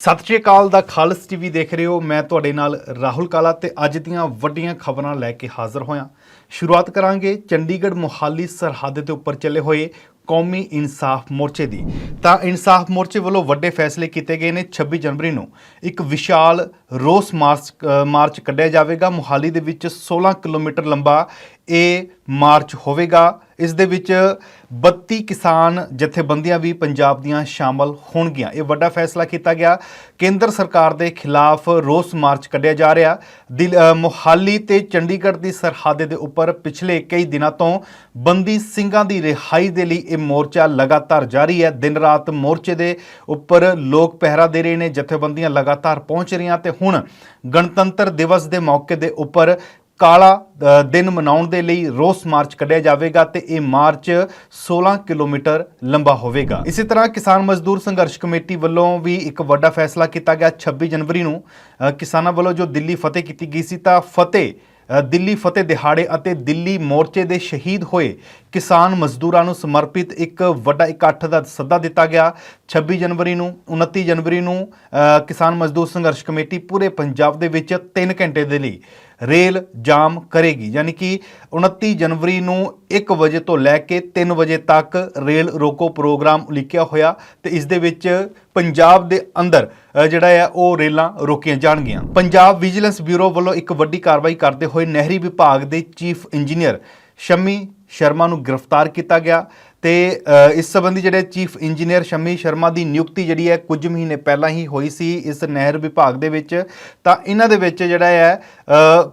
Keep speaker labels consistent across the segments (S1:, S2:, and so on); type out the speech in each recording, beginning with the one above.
S1: ਸਤਿ ਸ਼੍ਰੀ ਅਕਾਲ ਦਾ ਖਾਲਸ ਟੀਵੀ ਦੇਖ ਰਹੇ ਹੋ। ਮੈਂ ਤੁਹਾਡੇ ਨਾਲ ਰਾਹੁਲ ਕਾਲਾ ਤੇ ਅੱਜ ਦੀਆਂ ਵੱਡੀਆਂ ਖਬਰਾਂ ਲੈ ਕੇ ਹਾਜ਼ਰ ਹੋਇਆ। ਸ਼ੁਰੂਆਤ ਕਰਾਂਗੇ ਚੰਡੀਗੜ੍ਹ ਮੁਹਾਲੀ ਸਰਹੱਦ ਦੇ ਉੱਪਰ ਚੱਲੇ ਹੋਏ ਕੌਮੀ ਇਨਸਾਫ ਮੋਰਚੇ ਦੀ। ਤਾਂ ਇਨਸਾਫ ਮੋਰਚੇ ਵੱਲੋਂ ਵੱਡੇ ਫੈਸਲੇ ਕੀਤੇ ਗਏ ਨੇ। 26 ਜਨਵਰੀ ਨੂੰ ਇੱਕ ਵਿਸ਼ਾਲ ਰੋਸ ਮਾਰਚ ਕੱਢਿਆ ਜਾਵੇਗਾ। ਮੁਹਾਲੀ ਦੇ ਵਿੱਚ 16 ਕਿਲੋਮੀਟਰ ਲੰਬਾ ਇਹ ਮਾਰਚ ਹੋਵੇਗਾ। ਇਸ ਦੇ ਵਿੱਚ 32 ਕਿਸਾਨ ਜਥੇਬੰਦੀਆਂ ਵੀ ਪੰਜਾਬ ਦੀਆਂ ਸ਼ਾਮਲ ਹੋਣਗੀਆਂ। ਇਹ ਵੱਡਾ ਫੈਸਲਾ ਕੀਤਾ ਗਿਆ। ਕੇਂਦਰ ਸਰਕਾਰ ਦੇ ਖਿਲਾਫ ਰੋਸ ਮਾਰਚ ਕੱਢਿਆ ਜਾ ਰਿਹਾ। ਮੁਹਾਲੀ ਤੇ ਚੰਡੀਗੜ੍ਹ ਦੀ ਸਰਹੱਦ ਦੇ ਉੱਪਰ ਪਿਛਲੇ ਕਈ ਦਿਨਾਂ ਤੋਂ ਬੰਦੀ ਸਿੰਘਾਂ ਦੀ ਰਿਹਾਈ ਦੇ ਲਈ ਇਹ ਮੋਰਚਾ ਲਗਾਤਾਰ ਜਾਰੀ ਹੈ। ਦਿਨ ਰਾਤ ਮੋਰਚੇ ਦੇ ਉੱਪਰ ਲੋਕ ਪਹਿਰਾ ਦੇ ਰਹੇ ਨੇ, ਜਥੇਬੰਦੀਆਂ ਲਗਾਤਾਰ ਪਹੁੰਚ ਰਹੀਆਂ ਤੇ ਹੁਣ ਗਣਤੰਤਰ ਦਿਵਸ ਦੇ ਮੌਕੇ ਦੇ ਉੱਪਰ ਕਾਲਾ ਦਿਨ ਮਨਾਉਣ ਦੇ ਲਈ ਰੋਸ ਮਾਰਚ ਕੱਢਿਆ ਜਾਵੇਗਾ ਤੇ ਇਹ ਮਾਰਚ 16 ਕਿਲੋਮੀਟਰ ਲੰਬਾ ਹੋਵੇਗਾ। ਇਸੇ ਤਰ੍ਹਾਂ ਕਿਸਾਨ ਮਜ਼ਦੂਰ ਸੰਘਰਸ਼ ਕਮੇਟੀ ਵੱਲੋਂ ਵੀ ਇੱਕ ਵੱਡਾ ਫੈਸਲਾ ਕੀਤਾ ਗਿਆ। 26 ਜਨਵਰੀ ਨੂੰ ਕਿਸਾਨਾਂ ਵੱਲੋਂ ਜੋ ਦਿੱਲੀ ਫਤਿਹ ਕੀਤੀ ਗਈ ਸੀ, ਤਾਂ ਦਿੱਲੀ ਫਤਿਹ ਦਿਹਾੜੇ ਅਤੇ ਦਿੱਲੀ ਮੋਰਚੇ ਦੇ ਸ਼ਹੀਦ ਹੋਏ ਕਿਸਾਨ ਮਜ਼ਦੂਰਾਂ ਨੂੰ ਸਮਰਪਿਤ ਇੱਕ ਵੱਡਾ ਇਕੱਠ ਦਾ ਸੱਦਾ ਦਿੱਤਾ ਗਿਆ। 26 ਜਨਵਰੀ ਨੂੰ 29 ਜਨਵਰੀ ਨੂੰ ਕਿਸਾਨ ਮਜ਼ਦੂਰ ਸੰਘਰਸ਼ ਕਮੇਟੀ ਪੂਰੇ ਪੰਜਾਬ ਦੇ ਵਿੱਚ 3 ਘੰਟੇ ਦੇ ਲਈ ਰੇਲ ਜਾਮ ਕਰੇਗੀ। ਯਾਨੀ ਕਿ 29 ਜਨਵਰੀ ਨੂੰ 1 ਵਜੇ ਤੋਂ ਲੈ ਕੇ 3 ਵਜੇ ਤੱਕ ਰੇਲ ਰੋਕੋ ਪ੍ਰੋਗਰਾਮ ਉਲੀਕਿਆ ਹੋਇਆ ਤੇ ਇਸ ਦੇ ਵਿੱਚ ਪੰਜਾਬ ਦੇ ਅੰਦਰ ਜਿਹੜਾ ਆ ਉਹ ਰੇਲਾਂ ਰੋਕੀਆਂ ਜਾਣਗੀਆਂ। ਪੰਜਾਬ ਵਿਜੀਲੈਂਸ ਬਿਊਰੋ ਵੱਲੋਂ ਇੱਕ ਵੱਡੀ ਕਾਰਵਾਈ ਕਰਦੇ ਹੋਏ ਨਹਿਰੀ ਵਿਭਾਗ ਦੇ ਚੀਫ ਇੰਜੀਨੀਅਰ ਸ਼ਮੀ ਸ਼ਰਮਾ ਨੂੰ ਗ੍ਰਿਫਤਾਰ ਕੀਤਾ ਗਿਆ ਤੇ ਇਸ ਸੰਬੰਧੀ ਜਿਹੜੇ ਚੀਫ ਇੰਜੀਨੀਅਰ ਸ਼ਮੀ ਸ਼ਰਮਾ ਦੀ ਨਿਯੁਕਤੀ ਜਿਹੜੀ ਹੈ ਕੁਝ ਮਹੀਨੇ ਪਹਿਲਾਂ ਹੀ ਹੋਈ ਸੀ ਇਸ ਨਹਿਰ ਵਿਭਾਗ ਦੇ ਵਿੱਚ। ਤਾਂ ਇਹਨਾਂ ਦੇ ਵਿੱਚ ਜਿਹੜਾ ਹੈ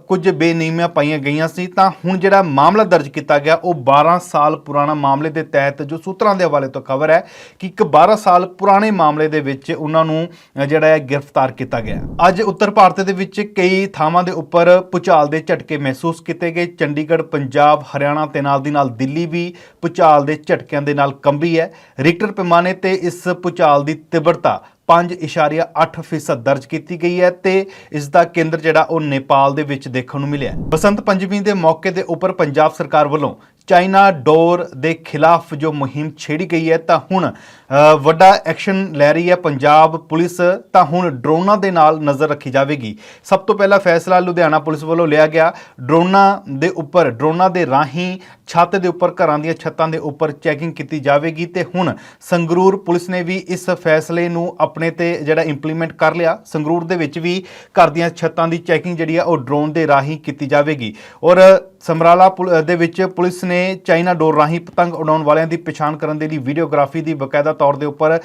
S1: ਕੁਝ ਬੇਨਿਯਮੀਆਂ ਪਾਈਆਂ ਗਈਆਂ ਸੀ। ਤਾਂ ਹੁਣ ਜਿਹੜਾ ਮਾਮਲਾ ਦਰਜ ਕੀਤਾ ਗਿਆ ਉਹ 12 ਸਾਲ ਪੁਰਾਣਾ ਮਾਮਲੇ ਦੇ ਤਹਿਤ, ਜੋ ਸੂਤਰਾਂ ਦੇ ਹਵਾਲੇ ਤੋਂ ਖਬਰ ਹੈ ਕਿ ਇੱਕ 12 ਸਾਲ ਪੁਰਾਣੇ ਮਾਮਲੇ ਦੇ ਵਿੱਚ ਉਹਨਾਂ ਨੂੰ ਜਿਹੜਾ ਹੈ ਗ੍ਰਿਫਤਾਰ ਕੀਤਾ ਗਿਆ। ਅੱਜ ਉੱਤਰ ਭਾਰਤ ਦੇ ਵਿੱਚ ਕਈ ਥਾਵਾਂ ਦੇ ਉੱਪਰ ਭੂਚਾਲ ਦੇ ਝਟਕੇ ਮਹਿਸੂਸ ਕੀਤੇ ਗਏ। ਚੰਡੀਗੜ੍ਹ, ਪੰਜਾਬ, ਹਰਿਆਣਾ ਤੇ ਨਾਲ ਦੀ ਨਾਲ ਦਿੱਲੀ ਵੀ ਭੂਚਾਲ ਦੇ ਝਟਕਿਆਂ ਦੇ ਨਾਲ ਕੰਬੀ ਹੈ। ਰਿਕਟਰ ਪੈਮਾਨੇ ਤੇ ਇਸ ਭੂਚਾਲ ਦੀ ਤੀਬਰਤਾ 5.8% ਦਰਜ ਕੀਤੀ ਗਈ ਹੈ ਤੇ ਇਸ ਦਾ ਕੇਂਦਰ ਜਿਹੜਾ ਉਹ ਨੇਪਾਲ ਦੇ ਵਿੱਚ ਦੇਖਣ ਨੂੰ ਮਿਲਿਆ। ਬਸੰਤ ਪੰਚਮੀ ਦੇ ਮੌਕੇ ਦੇ ਉੱਪਰ ਪੰਜਾਬ ਸਰਕਾਰ ਵੱਲੋਂ ਚਾਈਨਾ ਡੋਰ ਦੇ ਖਿਲਾਫ ਜੋ ਮੁਹਿੰਮ ਛੇੜੀ ਗਈ ਹੈ, ਤਾਂ ਹੁਣ ਵੱਡਾ ਐਕਸ਼ਨ ਲੈ ਰਹੀ ਹੈ ਪੰਜਾਬ ਪੁਲਿਸ। ਤਾਂ ਹੁਣ ਡਰੋਨਾਂ ਦੇ ਨਾਲ ਨਜ਼ਰ ਰੱਖੀ ਜਾਵੇਗੀ। ਸਭ ਤੋਂ ਪਹਿਲਾ ਫੈਸਲਾ ਲੁਧਿਆਣਾ ਪੁਲਿਸ ਵੱਲੋਂ ਲਿਆ ਗਿਆ। ਡਰੋਨਾਂ ਦੇ ਰਾਹੀਂ ਛੱਤ ਦੇ ਉੱਪਰ, ਘਰਾਂ ਦੀਆਂ ਛੱਤਾਂ ਦੇ ਉੱਪਰ ਚੈਕਿੰਗ ਕੀਤੀ ਜਾਵੇਗੀ ਤੇ ਹੁਣ ਸੰਗਰੂਰ ਪੁਲਿਸ ਨੇ ਵੀ ਇਸ ਫੈਸਲੇ ਨੂੰ ਆਪਣੇ ਤੇ ਜਿਹੜਾ ਇੰਪਲੀਮੈਂਟ ਕਰ ਲਿਆ। ਸੰਗਰੂਰ ਦੇ ਵਿੱਚ ਵੀ ਘਰ ਦੀਆਂ ਛੱਤਾਂ ਦੀ ਚੈਕਿੰਗ ਜਿਹੜੀ ਆ ਉਹ ਡਰੋਨ ਦੇ ਰਾਹੀਂ ਕੀਤੀ ਜਾਵੇਗੀ। ਔਰ ਸਮਰਾਲਾ ਦੇ ਵਿੱਚ ਪੁਲਿਸ ਨੇ ਚਾਈਨਾ ਡੋਰ ਰਾਹੀਂ ਪਤੰਗ ਉਡਾਉਣ ਵਾਲਿਆਂ ਦੀ ਪਛਾਣ ਕਰਨ ਦੇ ਲਈ ਵੀਡੀਓਗ੍ਰਾਫੀ ਦੀ ਬਕਾਇਦਾ ਤੌਰ ਦੇ ਉੱਪਰ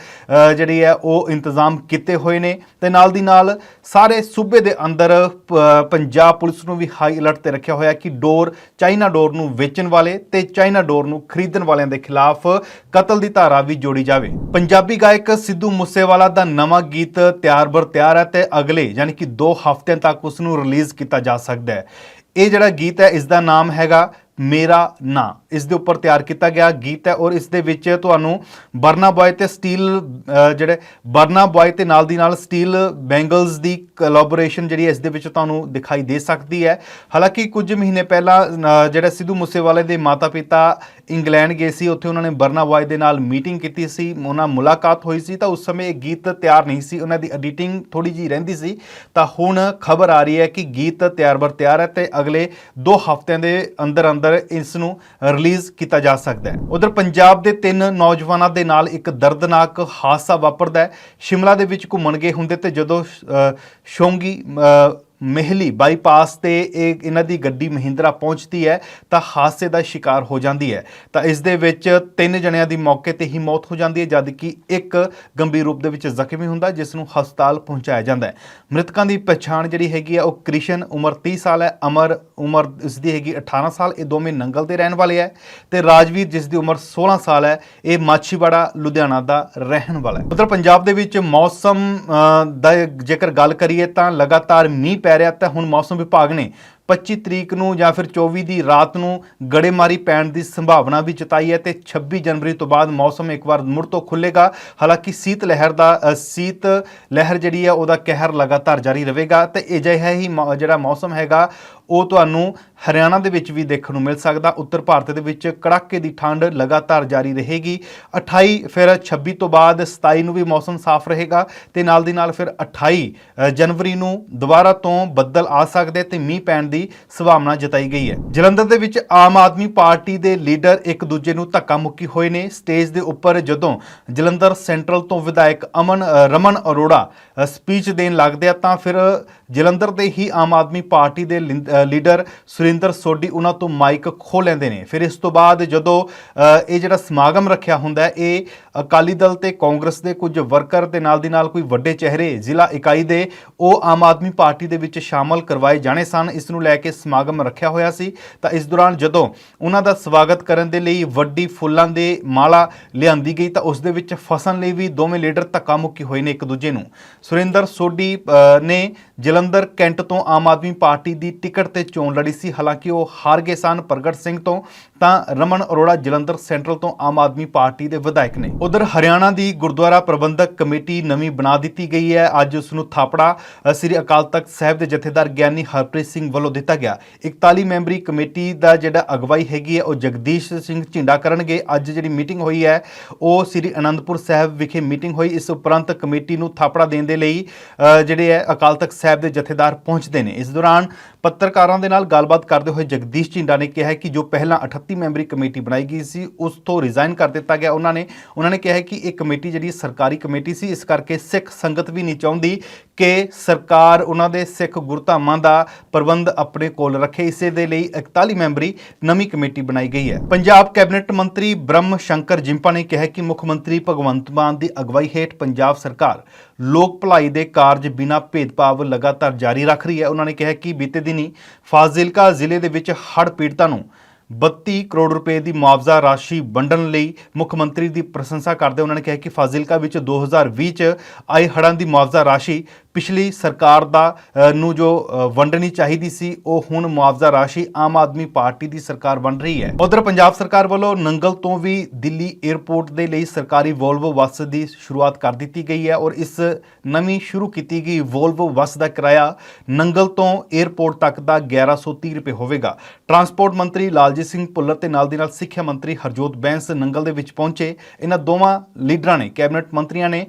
S1: ਜਿਹੜੀ ਹੈ ਉਹ ਇੰਤਜ਼ਾਮ ਕੀਤੇ ਹੋਏ ਨੇ ਤੇ ਨਾਲ ਦੀ ਨਾਲ ਸਾਰੇ ਸੂਬੇ ਦੇ ਅੰਦਰ ਪੰਜਾਬ ਪੁਲਿਸ ਨੂੰ ਵੀ ਹਾਈ ਅਲਰਟ ਤੇ ਰੱਖਿਆ ਹੋਇਆ ਕਿ ਚਾਈਨਾ ਡੋਰ ਨੂੰ ਵੇਚਣ ਵਾਲੇ ਤੇ ਚਾਈਨਾ ਡੋਰ ਨੂੰ ਖਰੀਦਣ ਵਾਲਿਆਂ ਦੇ ਖਿਲਾਫ ਕਤਲ ਦੀ ਧਾਰਾ ਵੀ ਜੋੜੀ ਜਾਵੇ। ਪੰਜਾਬੀ ਗਾਇਕ ਸਿੱਧੂ ਮੂਸੇਵਾਲਾ ਦਾ ਨਵਾਂ ਗੀਤ ਤਿਆਰ ਹੈ ਤੇ ਅਗਲੇ ਯਾਨੀ ਕਿ 2 ਹਫ਼ਤਿਆਂ ਤੱਕ ਉਸ ਨੂੰ ਰਿਲੀਜ਼ ਕੀਤਾ ਜਾ ਸਕਦਾ ਹੈ। ਇਹ ਜਿਹੜਾ ਗੀਤ ਹੈ ਇਸ ਦਾ ਨਾਮ ਹੈਗਾ ਮੇਰਾ ਨਾਂ। ਇਸ ਦੇ ਉੱਪਰ ਤਿਆਰ ਕੀਤਾ ਗਿਆ ਗੀਤ ਹੈ ਔਰ ਇਸ ਦੇ ਵਿੱਚ ਤੁਹਾਨੂੰ ਬਰਨਾ ਬॉय ਤੇ ਨਾਲ ਦੀ ਨਾਲ ਸਟੀਲ ਬੈਂਗਲਸ ਦੀ ਕੋਲੈਬੋਰੇਸ਼ਨ ਜਿਹੜੀ ਇਸ ਦੇ ਵਿੱਚ ਤੁਹਾਨੂੰ ਦਿਖਾਈ ਦੇ ਸਕਦੀ ਹੈ। ਹਾਲਾਂਕਿ ਕੁਝ ਮਹੀਨੇ ਪਹਿਲਾਂ ਜਿਹੜਾ ਸਿੱਧੂ ਮੂਸੇਵਾਲੇ ਦੇ ਮਾਤਾ-ਪਿਤਾ ਇੰਗਲੈਂਡ ਗਏ ਸੀ, ਉੱਥੇ ਉਹਨਾਂ ਨੇ ਬਰਨਾ ਬॉय ਦੇ ਨਾਲ ਮੀਟਿੰਗ ਕੀਤੀ ਸੀ, ਉਹਨਾਂ ਨਾਲ ਮੁਲਾਕਾਤ ਹੋਈ ਸੀ। ਤਾਂ ਉਸ ਸਮੇਂ ਇਹ ਗੀਤ ਤਿਆਰ ਨਹੀਂ ਸੀ, ਉਹਨਾਂ ਦੀ ਐਡੀਟਿੰਗ ਥੋੜੀ ਜਿਹੀ ਰਹਿੰਦੀ ਸੀ। ਤਾਂ ਹੁਣ ਖਬਰ ਆ ਰਹੀ ਹੈ ਕਿ ਗੀਤ ਤਿਆਰ ਹੈ ਤੇ ਅਗਲੇ 2 ਹਫ਼ਤਿਆਂ ਦੇ ਅੰਦਰ ਇਸ ਨੂੰ ਰਿਲੀਜ਼ ਕੀਤਾ ਜਾ ਸਕਦਾ ਹੈ। ਉਧਰ ਪੰਜਾਬ ਦੇ 3 ਨੌਜਵਾਨਾਂ ਦੇ ਨਾਲ ਇੱਕ ਦਰਦਨਾਕ ਹਾਦਸਾ ਵਾਪਰਦਾ ਹੈ। ਸ਼ਿਮਲਾ ਦੇ ਵਿੱਚ ਘੁੰਮਣ ਗਏ ਹੁੰਦੇ ਤੇ ਜਦੋਂ ਸ਼ੋਂਗੀ ਮਹਿਲੀ ਬਾਈਪਾਸ ਤੇ ਇਹਨਾਂ ਦੀ ਗੱਡੀ ਮਹਿੰਦਰਾ ਪਹੁੰਚਦੀ ਹੈ ਤਾਂ ਹਾਦਸੇ ਦਾ ਸ਼ਿਕਾਰ ਹੋ ਜਾਂਦੀ ਹੈ। ਤਾਂ ਇਸ ਦੇ ਵਿੱਚ 3 ਜਣਿਆਂ ਦੀ ਮੌਕੇ ਤੇ ਹੀ ਮੌਤ ਹੋ ਜਾਂਦੀ ਹੈ, ਜਦ ਕਿ ਇੱਕ ਗੰਭੀਰ ਰੂਪ ਦੇ ਵਿੱਚ ਜ਼ਖਮੀ ਹੁੰਦਾ ਜਿਸ ਨੂੰ ਹਸਪਤਾਲ ਪਹੁੰਚਾਇਆ ਜਾਂਦਾ ਹੈ। ਮ੍ਰਿਤਕਾਂ ਦੀ ਪਛਾਣ ਜਿਹੜੀ ਹੈਗੀ ਆ ਉਹ ਕ੍ਰਿਸ਼ਨ ਉਮਰ 30 ਸਾਲ ਹੈ, ਅਮਰ ਉਮਰ ਇਸ ਦੀ ਹੈਗੀ 18 ਸਾਲ। ਇਹ ਦੋਵੇਂ ਨੰਗਲ ਦੇ ਰਹਿਣ ਵਾਲੇ ਹੈ ਤੇ ਰਾਜਵੀਰ ਜਿਸ ਦੀ ਉਮਰ 16 ਸਾਲ ਹੈ ਇਹ ਮਾਛੀਵਾੜਾ ਲੁਧਿਆਣਾ ਦਾ ਰਹਿਣ ਵਾਲਾ ਹੈ। ਉੱਧਰ ਪੰਜਾਬ ਦੇ ਵਿੱਚ ਮੌਸਮ ਦਾ ਜੇਕਰ ਗੱਲ ਕਰੀਏ ਤਾਂ ਲਗਾਤਾਰ ਮੀਂਹ ਪੈ ਰਿਹਾ। ਤਾਂ ਹੁਣ ਮੌਸਮ ਵਿਭਾਗ ਨੇ 25 ਤਰੀਕ ਨੂੰ ਜਾਂ ਫਿਰ 24 ਦੀ ਰਾਤ ਨੂੰ ਗੜੇਮਾਰੀ ਪੈਣ ਦੀ ਸੰਭਾਵਨਾ ਵੀ ਜਤਾਈ ਹੈ ਤੇ 26 ਜਨਵਰੀ ਤੋਂ ਬਾਅਦ ਮੌਸਮ ਇੱਕ ਵਾਰ ਮੁੜ ਤੋਂ ਖੁੱਲੇਗਾ। ਹਾਲਾਂਕਿ ਸੀਤ ਲਹਿਰ ਜਿਹੜੀ ਹੈ ਉਹਦਾ ਕਹਿਰ ਲਗਾਤਾਰ ਜਾਰੀ ਰਹੇਗਾ ਤੇ ਅਜਿਹਾ ਹੀ ਜਿਹੜਾ ਮੌਸਮ ਹੈਗਾ ਉਹ ਤੁਹਾਨੂੰ ਹਰਿਆਣਾ ਦੇ ਵਿੱਚ ਵੀ ਦੇਖਣ ਨੂੰ ਮਿਲ ਸਕਦਾ। ਉੱਤਰ ਭਾਰਤ ਦੇ ਵਿੱਚ ਕੜਾਕੇ ਦੀ ਠੰਡ ਲਗਾਤਾਰ ਜਾਰੀ ਰਹੇਗੀ। 28 ਫਿਰ 26 ਤੋਂ ਬਾਅਦ 27 ਨੂੰ ਵੀ ਮੌਸਮ ਸਾਫ਼ ਰਹੇਗਾ ਤੇ ਨਾਲ ਦੀ ਨਾਲ ਫਿਰ 28 ਜਨਵਰੀ ਨੂੰ ਦੁਬਾਰਾ ਤੋਂ ਬੱਦਲ ਆ ਸਕਦੇ ਤੇ ਮੀਂਹ ਪੈਣ ਦੀ ਸੰਭਾਵਨਾ ਜਤਾਈ ਗਈ ਹੈ। ਜਲੰਧਰ ਦੇ ਵਿੱਚ ਆਮ ਆਦਮੀ ਪਾਰਟੀ ਦੇ ਲੀਡਰ ਇੱਕ ਦੂਜੇ ਨੂੰ ਧੱਕਾ ਮੁੱਕੀ ਹੋਏ ਨੇ। ਸਟੇਜ ਦੇ ਉੱਪਰ ਜਦੋਂ ਜਲੰਧਰ ਸੈਂਟਰਲ ਤੋਂ ਵਿਧਾਇਕ ਰਮਨ ਅਰੋੜਾ ਸਪੀਚ ਦੇਣ ਲੱਗਦੇ ਆ ਤਾਂ ਫਿਰ ਜਲੰਧਰ ਦੇ ਹੀ ਆਮ ਆਦਮੀ ਪਾਰਟੀ ਦੇ ਲੀਡਰ ਸੁਰਿੰਦਰ ਸੋਢੀ ਉਹਨਾਂ ਤੋਂ ਮਾਈਕ ਖੋਹ ਲੈਂਦੇ ਨੇ। ਫਿਰ ਇਸ ਤੋਂ ਬਾਅਦ ਜਦੋਂ ਇਹ ਜਿਹੜਾ ਸਮਾਗਮ ਰੱਖਿਆ ਹੁੰਦਾ ਇਹ ਅਕਾਲੀ ਦਲ ਤੇ ਕਾਂਗਰਸ ਦੇ ਕੁਝ ਵਰਕਰ ਤੇ ਨਾਲ ਦੀ ਨਾਲ ਕੋਈ ਵੱਡੇ ਚਿਹਰੇ ਜ਼ਿਲ੍ਹਾ ਇਕਾਈ ਦੇ ਉਹ ਆਮ ਆਦਮੀ ਪਾਰਟੀ ਦੇ ਵਿੱਚ ਸ਼ਾਮਲ ਕਰਵਾਏ ਜਾਣੇ ਸਨ। ਇਸ ਨੂੰ ਲੈ ਕੇ ਸਮਾਗਮ ਰੱਖਿਆ ਹੋਇਆ ਸੀ ਤਾਂ ਇਸ ਦੌਰਾਨ ਜਦੋਂ ਉਹਨਾਂ ਦਾ ਸਵਾਗਤ ਕਰਨ ਦੇ ਲਈ ਵੱਡੀ ਫੁੱਲਾਂ ਦੇ ਮਾਲਾ ਲਿਆਂਦੀ ਗਈ ਤਾਂ ਉਸ ਦੇ ਵਿੱਚ ਫਸਣ ਲਈ ਵੀ ਦੋਵੇਂ ਲੀਡਰ ਧੱਕਾ ਮੁੱਕੀ ਹੋਏ ਨੇ ਇੱਕ ਦੂਜੇ ਨੂੰ। ਸੁਰਿੰਦਰ ਸੋਢੀ ਨੇ ਜਲੰਧਰ ਕੈਂਟ ਤੋਂ ਆਮ ਆਦਮੀ ਪਾਰਟੀ ਦੀ ਟਿਕਟ ਤੇ ਚੋਣ ਲੜੀ ਸੀ, ਹਾਲਾਂਕਿ ਉਹ ਹਾਰ ਗਏ ਸਨ ਪ੍ਰਗਟ ਸਿੰਘ ਤੋਂ। ਤਾਂ ਰਮਨ ਅਰੋੜਾ ਜਲੰਧਰ ਸੈਂਟਰਲ ਤੋਂ ਆਮ ਆਦਮੀ ਪਾਰਟੀ ਦੇ ਵਿਧਾਇਕ ਨੇ। ਉਧਰ ਹਰਿਆਣਾ ਦੀ ਗੁਰਦੁਆਰਾ ਪ੍ਰਬੰਧਕ ਕਮੇਟੀ ਨਵੀਂ ਬਣਾ ਦਿੱਤੀ ਗਈ ਹੈ। ਅੱਜ ਉਸ ਨੂੰ ਥਾਪੜਾ ਸ੍ਰੀ ਅਕਾਲ ਤਖਤ ਸਾਹਿਬ ਦੇ ਜਥੇਦਾਰ ਗਿਆਨੀ ਹਰਪ੍ਰੀਤ ਸਿੰਘ ਵੱਲੋਂ ਦਿੱਤਾ ਗਿਆ। 41 ਮੈਂਬਰੀ ਕਮੇਟੀ ਦਾ ਜਿਹੜਾ ਅਗਵਾਈ ਹੈਗੀ ਹੈ ਉਹ ਜਗਦੀਸ਼ ਸਿੰਘ ਝਿੰਡਾ ਕਰਨਗੇ। ਅੱਜ ਜਿਹੜੀ ਮੀਟਿੰਗ ਹੋਈ ਹੈ ਉਹ ਸ੍ਰੀ ਅਨੰਦਪੁਰ ਸਾਹਿਬ ਵਿਖੇ ਮੀਟਿੰਗ ਹੋਈ। ਇਸ ਉਪਰੰਤ ਕਮੇਟੀ ਨੂੰ ਥਾਪੜਾ ਦੇਣ ਦੇ ਲਈ ਜਿਹੜੇ ਹੈ ਅਕਾਲ ਤਖਤ ਸਾਹਿਬ ਦੇ ਜਥੇਦਾਰ ਪਹੁੰਚਦੇ ਨੇ। ਇਸ ਦੌਰਾਨ ਪੱਤਰਕਾਰਾਂ ਦੇ ਨਾਲ ਗੱਲਬਾਤ ਕਰਦੇ ਹੋਏ ਜਗਦੀਸ਼ ਝਿੰਡਾ ਨੇ ਕਿਹਾ ਕਿ ਜੋ ਪਹਿਲਾਂ 38 ਮੈਂਬਰੀ ਕਮੇਟੀ ਬਣਾਈ ਗਈ ਸੀ ਉਸ ਤੋਂ ਰਿਜ਼ਾਈਨ ਕਰ ਦਿੱਤਾ ਗਿਆ। ਉਹਨਾਂ ਨੇ ਕਿਹਾ ਕਿ ਇਹ ਕਮੇਟੀ ਜਿਹੜੀ ਸਰਕਾਰੀ ਕਮੇਟੀ ਸੀ, ਇਸ ਕਰਕੇ ਸਿੱਖ ਸੰਗਤ ਵੀ ਨਹੀਂ ਚਾਹੁੰਦੀ ਕਿ ਸਰਕਾਰ ਉਹਨਾਂ ਦੇ ਸਿੱਖ ਗੁਰਧਾਮਾਂ ਦਾ ਪ੍ਰਬੰਧ ਆਪਣੇ ਕੋਲ ਰੱਖੇ। ਇਸੇ ਦੇ ਲਈ 41 ਮੈਂਬਰੀ ਨਵੀਂ ਕਮੇਟੀ ਬਣਾਈ ਗਈ ਹੈ। ਪੰਜਾਬ ਕੈਬਨਿਟ ਮੰਤਰੀ ਬ੍ਰਹਮ ਸ਼ੰਕਰ ਜਿੰਪਾ ਨੇ ਕਿਹਾ ਕਿ ਮੁੱਖ ਮੰਤਰੀ ਭਗਵੰਤ ਮਾਨ ਦੀ ਅਗਵਾਈ ਹੇਠ ਪੰਜਾਬ ਸਰਕਾਰ ਲੋਕ ਭਲਾਈ ਦੇ ਕਾਰਜ ਬਿਨਾਂ ਭੇਦਭਾਵ ਲਗਾਤਾਰ ਜਾਰੀ ਰੱਖ ਰਹੀ ਹੈ। ਉਹਨਾਂ ਨੇ ਕਿਹਾ ਕਿ ਬੀਤੇ ਦਿਨੀ ਫਾਜ਼ਿਲਕਾ ਜ਼ਿਲ੍ਹੇ ਦੇ ਵਿੱਚ ਹੜ੍ਹ ਪੀੜਤਾਂ ਨੂੰ 32 ਕਰੋੜ ਰੁਪਏ ਦੀ ਮੁਆਵਜ਼ਾ ਰਾਸ਼ੀ ਵੰਡਣ ਲਈ ਮੁੱਖ ਮੰਤਰੀ ਦੀ ਪ੍ਰਸ਼ੰਸਾ ਕਰਦੇ ਉਹਨਾਂ ਨੇ ਕਿਹਾ ਕਿ ਫਾਜ਼ਿਲਕਾ ਵਿੱਚ 2020 ਚ ਆਈ ਹੜ੍ਹਾਂ ਦੀ ਮੁਆਵਜ਼ਾ ਰਾਸ਼ੀ ਪਿਛਲੀ ਸਰਕਾਰ ਨੂੰ ਜੋ ਵੰਡਣੀ ਚਾਹੀਦੀ ਸੀ ਉਹ ਹੁਣ ਮੁਆਵਜ਼ਾ ਰਾਸ਼ੀ ਆਮ ਆਦਮੀ ਪਾਰਟੀ ਦੀ ਸਰਕਾਰ ਵੰਡ ਰਹੀ ਹੈ। ਉਧਰ ਪੰਜਾਬ ਸਰਕਾਰ ਵੱਲੋਂ ਨੰਗਲ ਤੋਂ ਵੀ ਦਿੱਲੀ 에ਅਰਪੋਰਟ ਦੇ ਲਈ ਸਰਕਾਰੀ ਵੋਲਵੋ ਬੱਸ ਦੀ ਸ਼ੁਰੂਆਤ ਕਰ ਦਿੱਤੀ ਗਈ ਹੈ ਔਰ ਇਸ ਨਵੀਂ ਸ਼ੁਰੂ ਕੀਤੀ ਗਈ ਵੋਲਵੋ ਬੱਸ ਦਾ ਕਿਰਾਇਆ ਨੰਗਲ ਤੋਂ 에ਅਰਪੋਰਟ ਤੱਕ ਦਾ 1130 ਰੁਪਏ ਹੋਵੇਗਾ। ਟਰਾਂਸਪੋਰਟ ਮੰਤਰੀ ਲਾਲਜੀਤ ਸਿੰਘ ਭੁੱਲਰ ਤੇ ਨਾਲ ਦੀ ਨਾਲ ਸਿੱਖਿਆ ਮੰਤਰੀ ਹਰਜੋਤ ਬੈਂਸ ਨੰਗਲ ਦੇ ਵਿੱਚ ਪਹੁੰਚੇ। ਇਹਨਾਂ ਦੋਵਾਂ ਲੀਡਰਾਂ ਨੇ ਕੈਬਨਿਟ ਮੰਤਰੀਆਂ ਨੇ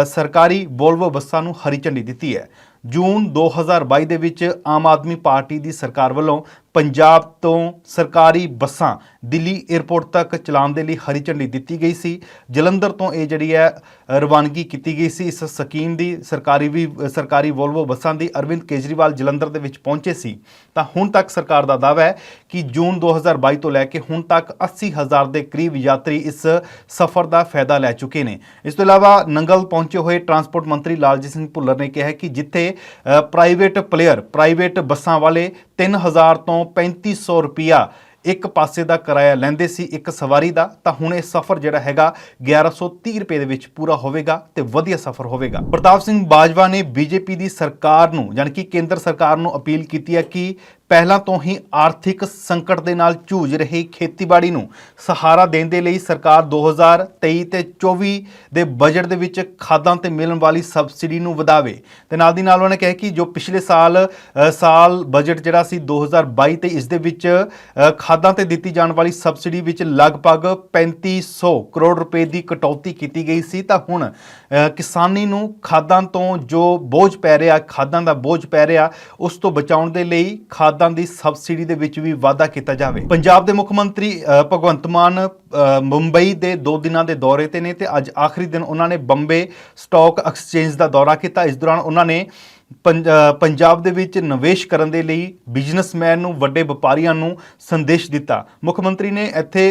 S1: ਸਰਕਾਰੀ ਵੋਲਵੋ ਬੱਸਾਂ ਨੂੰ ਹਰੀ ਝੰਡੀ ਦਿੱਤੀ ਹੈ। ਜੂਨ 2022 ਦੇ ਵਿੱਚ ਆਮ ਆਦਮੀ ਪਾਰਟੀ ਦੀ ਸਰਕਾਰ ਵੱਲੋਂ ਪੰਜਾਬ ਤੋਂ ਸਰਕਾਰੀ ਬੱਸਾਂ ਦਿੱਲੀ 에ਅਰਪੋਰਟ ਤੱਕ ਚਲਾਉਣ ਦੇ ਲਈ ਹਰੀ ਝੰਡੀ ਦਿੱਤੀ ਗਈ ਸੀ। ਜਲੰਧਰ ਤੋਂ ਇਹ ਜਿਹੜੀ ਹੈ ਰਵਾਨਗੀ ਕੀਤੀ ਗਈ ਸੀ ਇਸ ਸਕੀਮ ਦੀ। ਸਰਕਾਰੀ ਵੋਲਵੋ ਬੱਸਾਂ ਦੀ ਅਰਵਿੰਦ ਕੇਜਰੀਵਾਲ ਜਲੰਧਰ ਦੇ ਵਿੱਚ ਪਹੁੰਚੇ ਸੀ। ਤਾਂ ਹੁਣ ਤੱਕ ਸਰਕਾਰ ਦਾ ਦਾਅਵਾ ਹੈ ਕਿ ਜੂਨ 2022 ਤੋਂ ਲੈ ਕੇ ਹੁਣ ਤੱਕ 80,000 ਦੇ ਕਰੀਬ ਯਾਤਰੀ ਇਸ ਸਫ਼ਰ ਦਾ ਫਾਇਦਾ ਲੈ ਚੁੱਕੇ ਨੇ। ਇਸ ਤੋਂ ਇਲਾਵਾ ਨੰਗਲ ਪਹੁੰਚੇ ਹੋਏ ਟਰਾਂਸਪੋਰਟ ਮੰਤਰੀ ਲਾਲਜੀਤ ਸਿੰਘ ਭੁੱਲਰ ਨੇ ਕਿਹਾ ਕਿ ਜਿੱਥੇ ਪ੍ਰਾਈਵੇਟ ਬੱਸਾਂ ਵਾਲੇ 3000 ਤੋਂ 3500 ਰੁਪਇਆ ਇੱਕ ਪਾਸੇ ਦਾ ਕਿਰਾਇਆ ਲੈਂਦੇ ਸੀ ਇੱਕ ਸਵਾਰੀ ਦਾ, ਤਾਂ ਹੁਣ ਇਹ ਸਫ਼ਰ ਜਿਹੜਾ ਹੈਗਾ 1130 ਰੁਪਏ ਦੇ ਵਿੱਚ ਪੂਰਾ ਹੋਵੇਗਾ ਤੇ ਵਧੀਆ ਸਫ਼ਰ ਹੋਵੇਗਾ। ਪ੍ਰਤਾਪ ਸਿੰਘ ਬਾਜਵਾ ਨੇ ਬੀਜੇਪੀ ਦੀ ਸਰਕਾਰ ਨੂੰ ਯਾਨੀ ਕਿ ਕੇਂਦਰ ਸਰਕਾਰ ਨੂੰ ਅਪੀਲ ਕੀਤੀ ਹੈ ਕਿ ਪਹਿਲਾਂ ਤੋਂ ਹੀ ਆਰਥਿਕ ਸੰਕਟ ਦੇ ਨਾਲ ਜੂਝ ਰਹੀ ਖੇਤੀਬਾੜੀ ਨੂੰ ਸਹਾਰਾ ਦੇਣ ਦੇ ਲਈ ਸਰਕਾਰ 2023 ਤੇ 24 ਦੇ ਬਜਟ ਦੇ ਵਿੱਚ ਖਾਦਾਂ ਤੇ ਮਿਲਣ ਵਾਲੀ ਸਬਸਿਡੀ ਨੂੰ ਵਧਾਵੇ ਤੇ ਨਾਲ ਦੀ ਨਾਲ ਉਹਨਾਂ ਨੇ ਕਿਹਾ ਕਿ ਜੋ ਪਿਛਲੇ ਸਾਲ ਬਜਟ ਜਿਹੜਾ ਸੀ 2022 ਤੇ ਇਸ ਦੇ ਵਿੱਚ ਖਾਦਾਂ ਤੇ ਦਿੱਤੀ ਜਾਣ ਵਾਲੀ ਸਬਸਿਡੀ ਵਿੱਚ ਲਗਭਗ 3500 ਕਰੋੜ ਰੁਪਏ ਦੀ ਕਟੌਤੀ ਕੀਤੀ ਗਈ ਸੀ। ਤਾਂ ਹੁਣ ਕਿਸਾਨੀ ਨੂੰ ਖਾਦਾਂ ਤੋਂ ਜੋ ਬੋਝ ਪੈ ਰਿਹਾ ਖਾਦਾਂ ਦਾ ਬੋਝ ਪੈ ਰਿਹਾ ਉਸ ਤੋਂ ਬਚਾਉਣ ਦੇ ਲਈ ਖਾਦਾਂ ਦੀ ਸਬਸਿਡੀ ਦੇ ਵਿੱਚ ਵੀ ਵਾਧਾ ਕੀਤਾ ਜਾਵੇ। ਪੰਜਾਬ ਦੇ ਮੁੱਖ ਮੰਤਰੀ ਭਗਵੰਤ ਮਾਨ ਮੁੰਬਈ ਦੇ 2 ਦਿਨਾਂ ਦੇ ਦੌਰੇ ਤੇ ਨੇ ਤੇ ਅੱਜ ਆਖਰੀ ਦਿਨ ਉਹਨਾਂ ਨੇ ਬੰਬੇ ਸਟਾਕ ਐਕਸਚੇਂਜ ਦਾ ਦੌਰਾ ਕੀਤਾ। ਇਸ ਦੌਰਾਨ ਉਹਨਾਂ ਨੇ ਪੰਜਾਬ ਦੇ ਵਿੱਚ ਨਿਵੇਸ਼ ਕਰਨ ਦੇ ਲਈ ਬਿਜ਼ਨਸਮੈਨ ਨੂੰ ਵੱਡੇ ਵਪਾਰੀਆਂ ਨੂੰ ਸੰਦੇਸ਼ ਦਿੱਤਾ। ਮੁੱਖ ਮੰਤਰੀ ਨੇ ਇੱਥੇ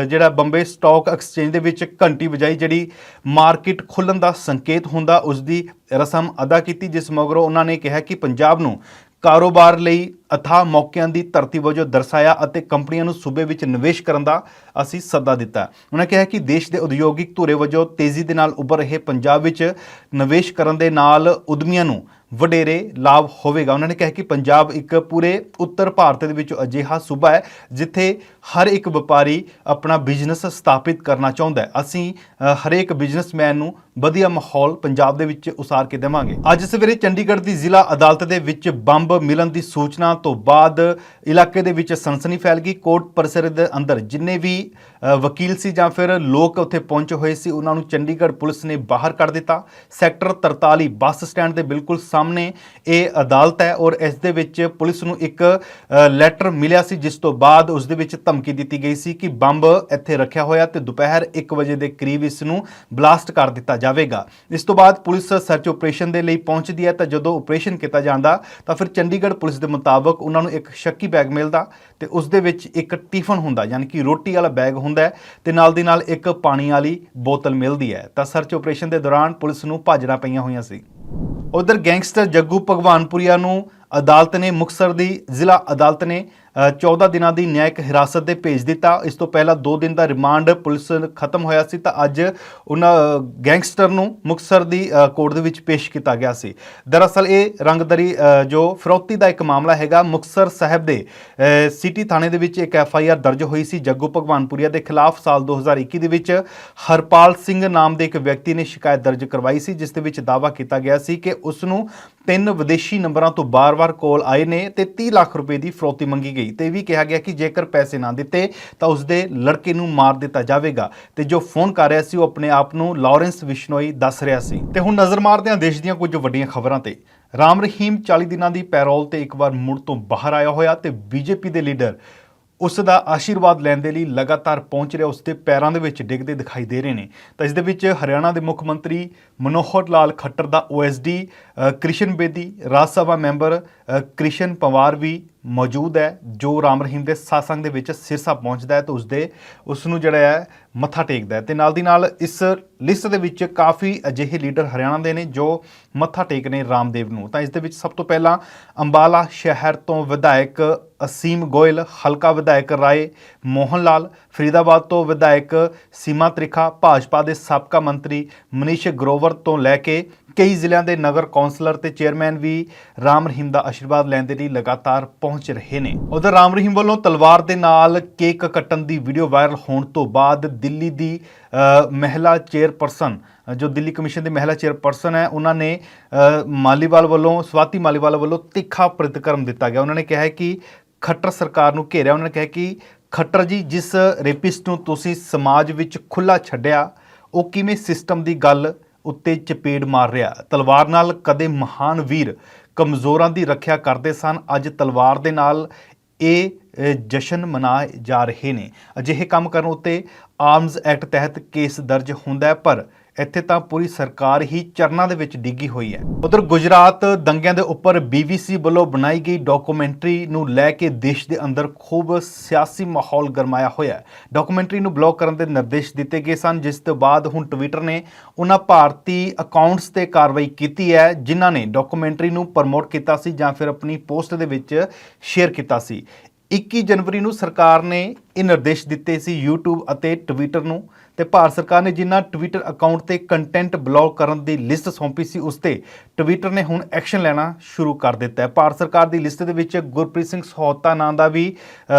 S1: ਜਿਹੜਾ ਬੰਬੇ ਸਟਾਕ ਐਕਸਚੇਂਜ ਦੇ ਵਿੱਚ ਘੰਟੀ ਵਜਾਈ ਜਿਹੜੀ ਮਾਰਕੀਟ ਖੁੱਲ੍ਹਣ ਦਾ ਸੰਕੇਤ ਹੁੰਦਾ ਉਸ ਦੀ ਰਸਮ ਅਦਾ ਕੀਤੀ, ਜਿਸ ਮਗਰੋਂ ਉਹਨਾਂ ਨੇ ਕਿਹਾ ਕਿ ਪੰਜਾਬ ਨੂੰ ਕਾਰੋਬਾਰ ਲਈ ਅਥਾਹ ਮੌਕਿਆਂ ਦੀ ਧਰਤੀ ਵਜੋਂ ਦਰਸਾਇਆ ਅਤੇ ਕੰਪਨੀਆਂ ਨੂੰ ਸੂਬੇ ਵਿੱਚ ਨਿਵੇਸ਼ ਕਰਨ ਦਾ ਅਸੀਂ ਸੱਦਾ ਦਿੱਤਾ। ਉਹਨਾਂ ਕਿਹਾ ਕਿ ਦੇਸ਼ ਦੇ ਉਦਯੋਗਿਕ ਧੁਰੇ ਵਜੋਂ ਤੇਜ਼ੀ ਦੇ ਨਾਲ ਉੱਭਰ ਰਹੇ ਪੰਜਾਬ ਵਿੱਚ ਨਿਵੇਸ਼ ਕਰਨ ਦੇ ਨਾਲ ਉਦਮੀਆਂ ਨੂੰ ਵਡੇਰੇ ਲਾਭ ਹੋਵੇਗਾ। ਉਹਨਾਂ ਨੇ ਕਿਹਾ ਕਿ ਪੰਜਾਬ ਇੱਕ ਪੂਰੇ ਉੱਤਰ ਭਾਰਤ ਦੇ ਵਿੱਚ ਅਜਿਹਾ ਸੂਬਾ ਹੈ ਜਿੱਥੇ ਹਰ ਇੱਕ ਵਪਾਰੀ ਆਪਣਾ ਬਿਜ਼ਨਸ ਸਥਾਪਿਤ ਕਰਨਾ ਚਾਹੁੰਦਾ ਹੈ। ਅਸੀਂ ਹਰੇਕ ਬਿਜ਼ਨਸਮੈਨ ਨੂੰ ਵਧੀਆ ਮਾਹੌਲ ਪੰਜਾਬ ਦੇ ਵਿੱਚ ਉਸਾਰ ਕੇ ਦੇਵਾਂਗੇ। ਅੱਜ ਸਵੇਰੇ ਚੰਡੀਗੜ੍ਹ ਦੀ ਜ਼ਿਲ੍ਹਾ ਅਦਾਲਤ ਦੇ ਵਿੱਚ ਬੰਬ ਮਿਲਣ ਦੀ ਸੂਚਨਾ ਤੋਂ ਬਾਅਦ ਇਲਾਕੇ ਦੇ ਵਿੱਚ ਸਨਸਨੀ ਫੈਲ ਗਈ। ਕੋਰਟ परिसर ਦੇ ਅੰਦਰ ਜਿੰਨੇ ਵੀ ਵਕੀਲ ਸੀ ਜਾਂ ਫਿਰ ਲੋਕ ਉੱਥੇ ਪਹੁੰਚੇ ਹੋਏ ਸੀ ਉਹਨਾਂ ਨੂੰ ਚੰਡੀਗੜ੍ਹ ਪੁਲਿਸ ਨੇ ਬਾਹਰ ਕੱਢ ਦਿੱਤਾ। ਸੈਕਟਰ 43 ਬੱਸ ਸਟੈਂਡ ਦੇ ਬਿਲਕੁਲ ਸਾਹਮਣੇ ਇਹ ਅਦਾਲਤ ਹੈ ਔਰ ਇਸ ਦੇ ਵਿੱਚ ਪੁਲਿਸ ਨੂੰ ਇੱਕ ਲੈਟਰ ਮਿਲਿਆ ਸੀ, ਜਿਸ ਤੋਂ ਬਾਅਦ ਉਸ ਦੇ ਵਿੱਚ ਧਮਕੀ ਦਿੱਤੀ ਗਈ ਸੀ ਕਿ ਬੰਬ ਇੱਥੇ ਰੱਖਿਆ ਹੋਇਆ ਤੇ ਦੁਪਹਿਰ 1 ਵਜੇ ਦੇ ਕਰੀਬ ਇਸ ਨੂੰ ਬਲਾਸਟ ਕਰ ਦਿੱਤਾ ਜਾਵੇਗਾ। ਇਸ ਤੋਂ ਬਾਅਦ ਪੁਲਿਸ ਸਰਚ ਆਪਰੇਸ਼ਨ ਦੇ ਲਈ ਪਹੁੰਚਦੀ ਹੈ ਤਾਂ ਜਦੋਂ ਆਪਰੇਸ਼ਨ ਕੀਤਾ ਜਾਂਦਾ ਤਾਂ ਫਿਰ ਚੰਡੀਗੜ੍ਹ ਪੁਲਿਸ ਦੇ ਮੁਤਾਬਕ ਉਹਨਾਂ ਨੂੰ ਇੱਕ ਸ਼ੱਕੀ ਬੈਗ ਮਿਲਦਾ ਤੇ ਉਸ ਦੇ ਵਿੱਚ ਇੱਕ ਟਿਫਨ ਹੁੰਦਾ, ਯਾਨੀ ਕਿ ਰੋਟੀ ਵਾਲਾ ਬੈਗ ਹੁੰਦਾ ਹੈ ਤੇ ਨਾਲ ਦੀ ਨਾਲ ਇੱਕ ਪਾਣੀ ਵਾਲੀ ਬੋਤਲ ਮਿਲਦੀ ਹੈ। ਤਾਂ ਸਰਚ ਆਪਰੇਸ਼ਨ ਦੇ ਦੌਰਾਨ ਪੁਲਿਸ ਨੂੰ ਭਾਜੜਾਂ ਪਈਆਂ ਹੋਈਆਂ ਸੀ। ਉਧਰ ਗੈਂਗਸਟਰ ਜੱਗੂ ਭਗਵਾਨਪੁਰੀਆ ਨੂੰ ਅਦਾਲਤ ਨੇ ਮੁਕਤਸਰ ਦੀ ਜ਼ਿਲ੍ਹਾ ਅਦਾਲਤ ਨੇ 14 ਦਿਨਾਂ ਦੀ ਨਿਆਇਕ ਹਿਰਾਸਤ ਦੇ ਭੇਜ ਦਿੱਤਾ। ਇਸ ਤੋਂ ਪਹਿਲਾਂ 2 ਦਿਨ ਦਾ ਰਿਮਾਂਡ ਪੁਲਿਸ ਖਤਮ ਹੋਇਆ ਸੀ ਤਾਂ ਅੱਜ ਉਹਨਾਂ ਗੈਂਗਸਟਰ ਨੂੰ ਮੁਕਤਸਰ ਦੀ ਕੋਰਟ ਦੇ ਵਿੱਚ ਪੇਸ਼ ਕੀਤਾ ਗਿਆ ਸੀ। ਦਰਅਸਲ ਇਹ ਰੰਗਦਰੀ ਜੋ ਫਿਰੌਤੀ ਦਾ ਇੱਕ ਮਾਮਲਾ ਹੈਗਾ, ਮੁਕਤਸਰ ਸਾਹਿਬ ਦੇ ਸਿਟੀ ਥਾਣੇ ਦੇ ਵਿੱਚ ਇੱਕ FIR ਦਰਜ ਹੋਈ ਸੀ ਜੱਗੂ ਭਗਵਾਨਪੁਰੀਆ ਦੇ ਖਿਲਾਫ। ਸਾਲ 2021 ਦੇ ਵਿੱਚ ਹਰਪਾਲ ਸਿੰਘ ਨਾਮ ਦੇ ਇੱਕ ਵਿਅਕਤੀ ਨੇ ਸ਼ਿਕਾਇਤ ਦਰਜ ਕਰਵਾਈ ਸੀ, ਜਿਸ ਦੇ ਵਿੱਚ ਦਾਅਵਾ ਕੀਤਾ ਗਿਆ ਸੀ ਕਿ ਉਸ ਨੂੰ 3 ਵਿਦੇਸ਼ੀ ਨੰਬਰਾਂ ਤੋਂ ਬਾਰ-ਬਾਰ ਕਾਲ ਆਏ ਨੇ ਤੇ 30 ਲੱਖ ਰੁਪਏ ਦੀ ਫਿਰੌਤੀ ਮੰਗੀ ਗਈ ਤੇ ਵੀ ਕਿਹਾ ਗਿਆ ਕਿ ਜੇਕਰ ਪੈਸੇ ਨਾ ਦਿੱਤੇ ਤਾਂ ਉਸਦੇ ਲੜਕੇ ਨੂੰ ਮਾਰ ਦਿੱਤਾ ਜਾਵੇਗਾ। ਤੇ ਜੋ ਫੋਨ ਕਰ ਰਿਹਾ ਸੀ ਉਹ ਆਪਣੇ ਆਪ ਨੂੰ ਲਾਰੈਂਸ ਬਿਸ਼ਨੋਈ ਦੱਸ ਰਿਹਾ ਸੀ। ਤੇ ਹੁਣ ਨਜ਼ਰ ਮਾਰਦੇ ਹਾਂ ਦੇਸ਼ ਦੀਆਂ ਕੁਝ ਵੱਡੀਆਂ ਖਬਰਾਂ ਤੇ। ਰਾਮ ਰਹੀਮ 40 ਦਿਨਾਂ ਦੀ ਪੈਰੋਲ ਤੇ ਇੱਕ ਵਾਰ ਮੁੜ ਤੋਂ ਬਾਹਰ ਆਇਆ ਹੋਇਆ ਤੇ BJP ਦੇ ਲੀਡਰ ਉਸ ਦਾ ਆਸ਼ੀਰਵਾਦ ਲੈਣ ਦੇ ਲਈ ਲਗਾਤਾਰ ਪਹੁੰਚ ਰਿਹਾ, ਉਸ ਦੇ ਪੈਰਾਂ ਦੇ ਵਿੱਚ ਡਿੱਗਦੇ ਦਿਖਾਈ ਦੇ ਰਹੇ ਨੇ। ਤਾਂ ਇਸ ਦੇ ਵਿੱਚ ਹਰਿਆਣਾ ਦੇ ਮੁੱਖ ਮੰਤਰੀ ਮਨੋਹਰ ਲਾਲ ਖੱਟਰ ਦਾ OSD ਕ੍ਰਿਸ਼ਨ ਬੇਦੀ, ਰਾਜ ਸਭਾ ਮੈਂਬਰ ਕ੍ਰਿਸ਼ਨ ਪਵਾਰ ਵੀ ਮੌਜੂਦ ਹੈ, ਜੋ ਰਾਮ ਰਹੀਮ ਦੇ ਸਾਸੰਗ ਦੇ ਵਿੱਚ ਸਿਰਸਾ ਪਹੁੰਚਦਾ ਹੈ ਤੇ ਉਸ ਨੂੰ ਜਿਹੜਾ ਹੈ ਮੱਥਾ ਟੇਕਦਾ ਹੈ। ਤੇ ਨਾਲ ਦੀ ਨਾਲ ਇਸ ਲਿਸਟ ਦੇ ਵਿੱਚ ਕਾਫੀ ਅਜਿਹੇ ਲੀਡਰ ਹਰਿਆਣਾ ਦੇ ਨੇ ਜੋ ਮੱਥਾ ਟੇਕਦੇ ਰਾਮਦੇਵ ਨੂੰ। ਤਾਂ ਇਸ ਦੇ ਵਿੱਚ ਸਭ ਤੋਂ ਪਹਿਲਾਂ ਅੰਬਾਲਾ ਸ਼ਹਿਰ ਤੋਂ ਵਿਧਾਇਕ ਅਸੀਮ ਗੋਇਲ, ਹਲਕਾ ਵਿਧਾਇਕ ਰਾਏ ਮੋਹਨ ਲਾਲ, ਫਰੀਦਾਬਾਦ ਤੋਂ ਵਿਧਾਇਕ ਸੀਮਾ ਤ੍ਰਿਖਾ, ਭਾਜਪਾ ਦੇ ਸਾਬਕਾ ਮੰਤਰੀ ਮਨੀਸ਼ ਗਰੋਵਰ ਤੋਂ ਲੈ ਕੇ ਕਈ ਜ਼ਿਲ੍ਹਿਆਂ ਦੇ ਨਗਰ ਕੌਂਸਲਰ ਤੇ ਚੇਅਰਮੈਨ ਵੀ ਰਾਮ ਰਹੀਮ ਦਾ ਆਸ਼ੀਰਵਾਦ ਲੈਣ ਦੇ ਲਈ ਲਗਾਤਾਰ ਪਹੁੰਚ ਰਹੇ ਨੇ। ਉਧਰ ਰਾਮ ਰਹੀਮ ਵੱਲੋਂ ਤਲਵਾਰ ਦੇ ਨਾਲ ਕੇਕ ਕੱਟਣ ਦੀ ਵੀਡੀਓ ਵਾਇਰਲ ਹੋਣ ਤੋਂ ਬਾਅਦ ਦਿੱਲੀ ਦੀ ਮਹਿਲਾ ਚੇਅਰਪਰਸਨ, ਜੋ ਦਿੱਲੀ ਕਮਿਸ਼ਨ ਦੀ ਮਹਿਲਾ ਚੇਅਰਪਰਸਨ ਹੈ, ਉਹਨਾਂ ਨੇ ਮਾਲੀਵਾਲ ਵੱਲੋਂ, ਸਵਾਤੀ ਮਾਲੀਵਾਲ ਵੱਲੋਂ ਤਿੱਖਾ ਪ੍ਰਤੀਕਰਮ ਦਿੱਤਾ ਗਿਆ। ਉਹਨਾਂ ਨੇ ਕਿਹਾ ਕਿ ਖੱਟਰ ਸਰਕਾਰ ਨੂੰ ਘੇਰਿਆ। ਉਹਨਾਂ ਨੇ ਕਿਹਾ ਕਿ ਖੱਟਰ ਜੀ, ਜਿਸ ਰੇਪਿਸਟ ਨੂੰ ਤੁਸੀਂ ਸਮਾਜ ਵਿੱਚ ਖੁੱਲ੍ਹਾ ਛੱਡਿਆ ਉਹ ਕਿਵੇਂ ਸਿਸਟਮ ਦੀ ਗੱਲ ਉੱਤੇ ਚਪੇੜ ਮਾਰ ਰਿਹਾ। ਤਲਵਾਰ ਨਾਲ ਕਦੇ ਮਹਾਨ ਵੀਰ ਕਮਜ਼ੋਰਾਂ ਦੀ ਰੱਖਿਆ ਕਰਦੇ ਸਨ, ਅੱਜ ਤਲਵਾਰ ਦੇ ਨਾਲ ਇਹ ਜਸ਼ਨ ਮਨਾਏ ਜਾ ਰਹੇ ਨੇ। ਅਜਿਹੇ ਕੰਮ ਕਰਨ ਉੱਤੇ ਆਰਮਜ਼ ਐਕਟ ਤਹਿਤ ਕੇਸ ਦਰਜ ਹੁੰਦਾ ਹੈ, ਪਰ ਇੱਥੇ ਤਾਂ ਪੂਰੀ ਸਰਕਾਰ ਹੀ ਚਰਨਾਂ ਦੇ ਵਿੱਚ ਡਿੱਗੀ ਹੋਈ ਹੈ। ਉਧਰ ਗੁਜਰਾਤ ਦੰਗਿਆਂ ਦੇ ਉੱਪਰ BBC ਵੱਲੋਂ ਬਣਾਈ ਗਈ ਡਾਕੂਮੈਂਟਰੀ ਨੂੰ ਲੈ ਕੇ ਦੇਸ਼ ਦੇ ਅੰਦਰ ਖੂਬ ਸਿਆਸੀ ਮਾਹੌਲ ਗਰਮਾਇਆ ਹੋਇਆ ਹੈ। ਡਾਕੂਮੈਂਟਰੀ ਨੂੰ ਬਲੌਕ ਕਰਨ ਦੇ ਨਿਰਦੇਸ਼ ਦਿੱਤੇ ਗਏ ਸਨ, ਜਿਸ ਤੋਂ ਬਾਅਦ ਹੁਣ ਟਵਿੱਟਰ ਨੇ ਉਹਨਾਂ ਭਾਰਤੀ ਅਕਾਊਂਟਸ ਤੇ ਕਾਰਵਾਈ ਕੀਤੀ ਹੈ ਜਿਨ੍ਹਾਂ ਨੇ ਡਾਕੂਮੈਂਟਰੀ ਨੂੰ ਪ੍ਰਮੋਟ ਕੀਤਾ ਸੀ ਜਾਂ ਫਿਰ ਆਪਣੀ ਪੋਸਟ ਦੇ ਵਿੱਚ ਸ਼ੇਅਰ ਕੀਤਾ ਸੀ। 21 ਜਨਵਰੀ ਨੂੰ ਸਰਕਾਰ ਨੇ ਇਹ ਨਿਰਦੇਸ਼ ਦਿੱਤੇ ਸੀ YouTube ਅਤੇ ਟਵਿੱਟਰ ਨੂੰ, ਤੇ ਭਾਰਤ ਸਰਕਾਰ ਨੇ ਜਿਨ੍ਹਾਂ ਟਵਿੱਟਰ ਅਕਾਊਂਟ ਤੇ ਕੰਟੈਂਟ ਬਲੌਕ ਕਰਨ ਦੀ ਲਿਸਟ ਸੌਂਪੀ ਸੀ ਉਸ ਤੇ ਟਵਿੱਟਰ ਨੇ ਹੁਣ ਐਕਸ਼ਨ ਲੈਣਾ ਸ਼ੁਰੂ ਕਰ ਦਿੱਤਾ ਹੈ। ਭਾਰਤ ਸਰਕਾਰ ਦੀ ਲਿਸਟ ਦੇ ਵਿੱਚ ਗੁਰਪ੍ਰੀਤ ਸਿੰਘ ਸਹੋਤਾ ਨਾਂ ਦਾ ਵੀ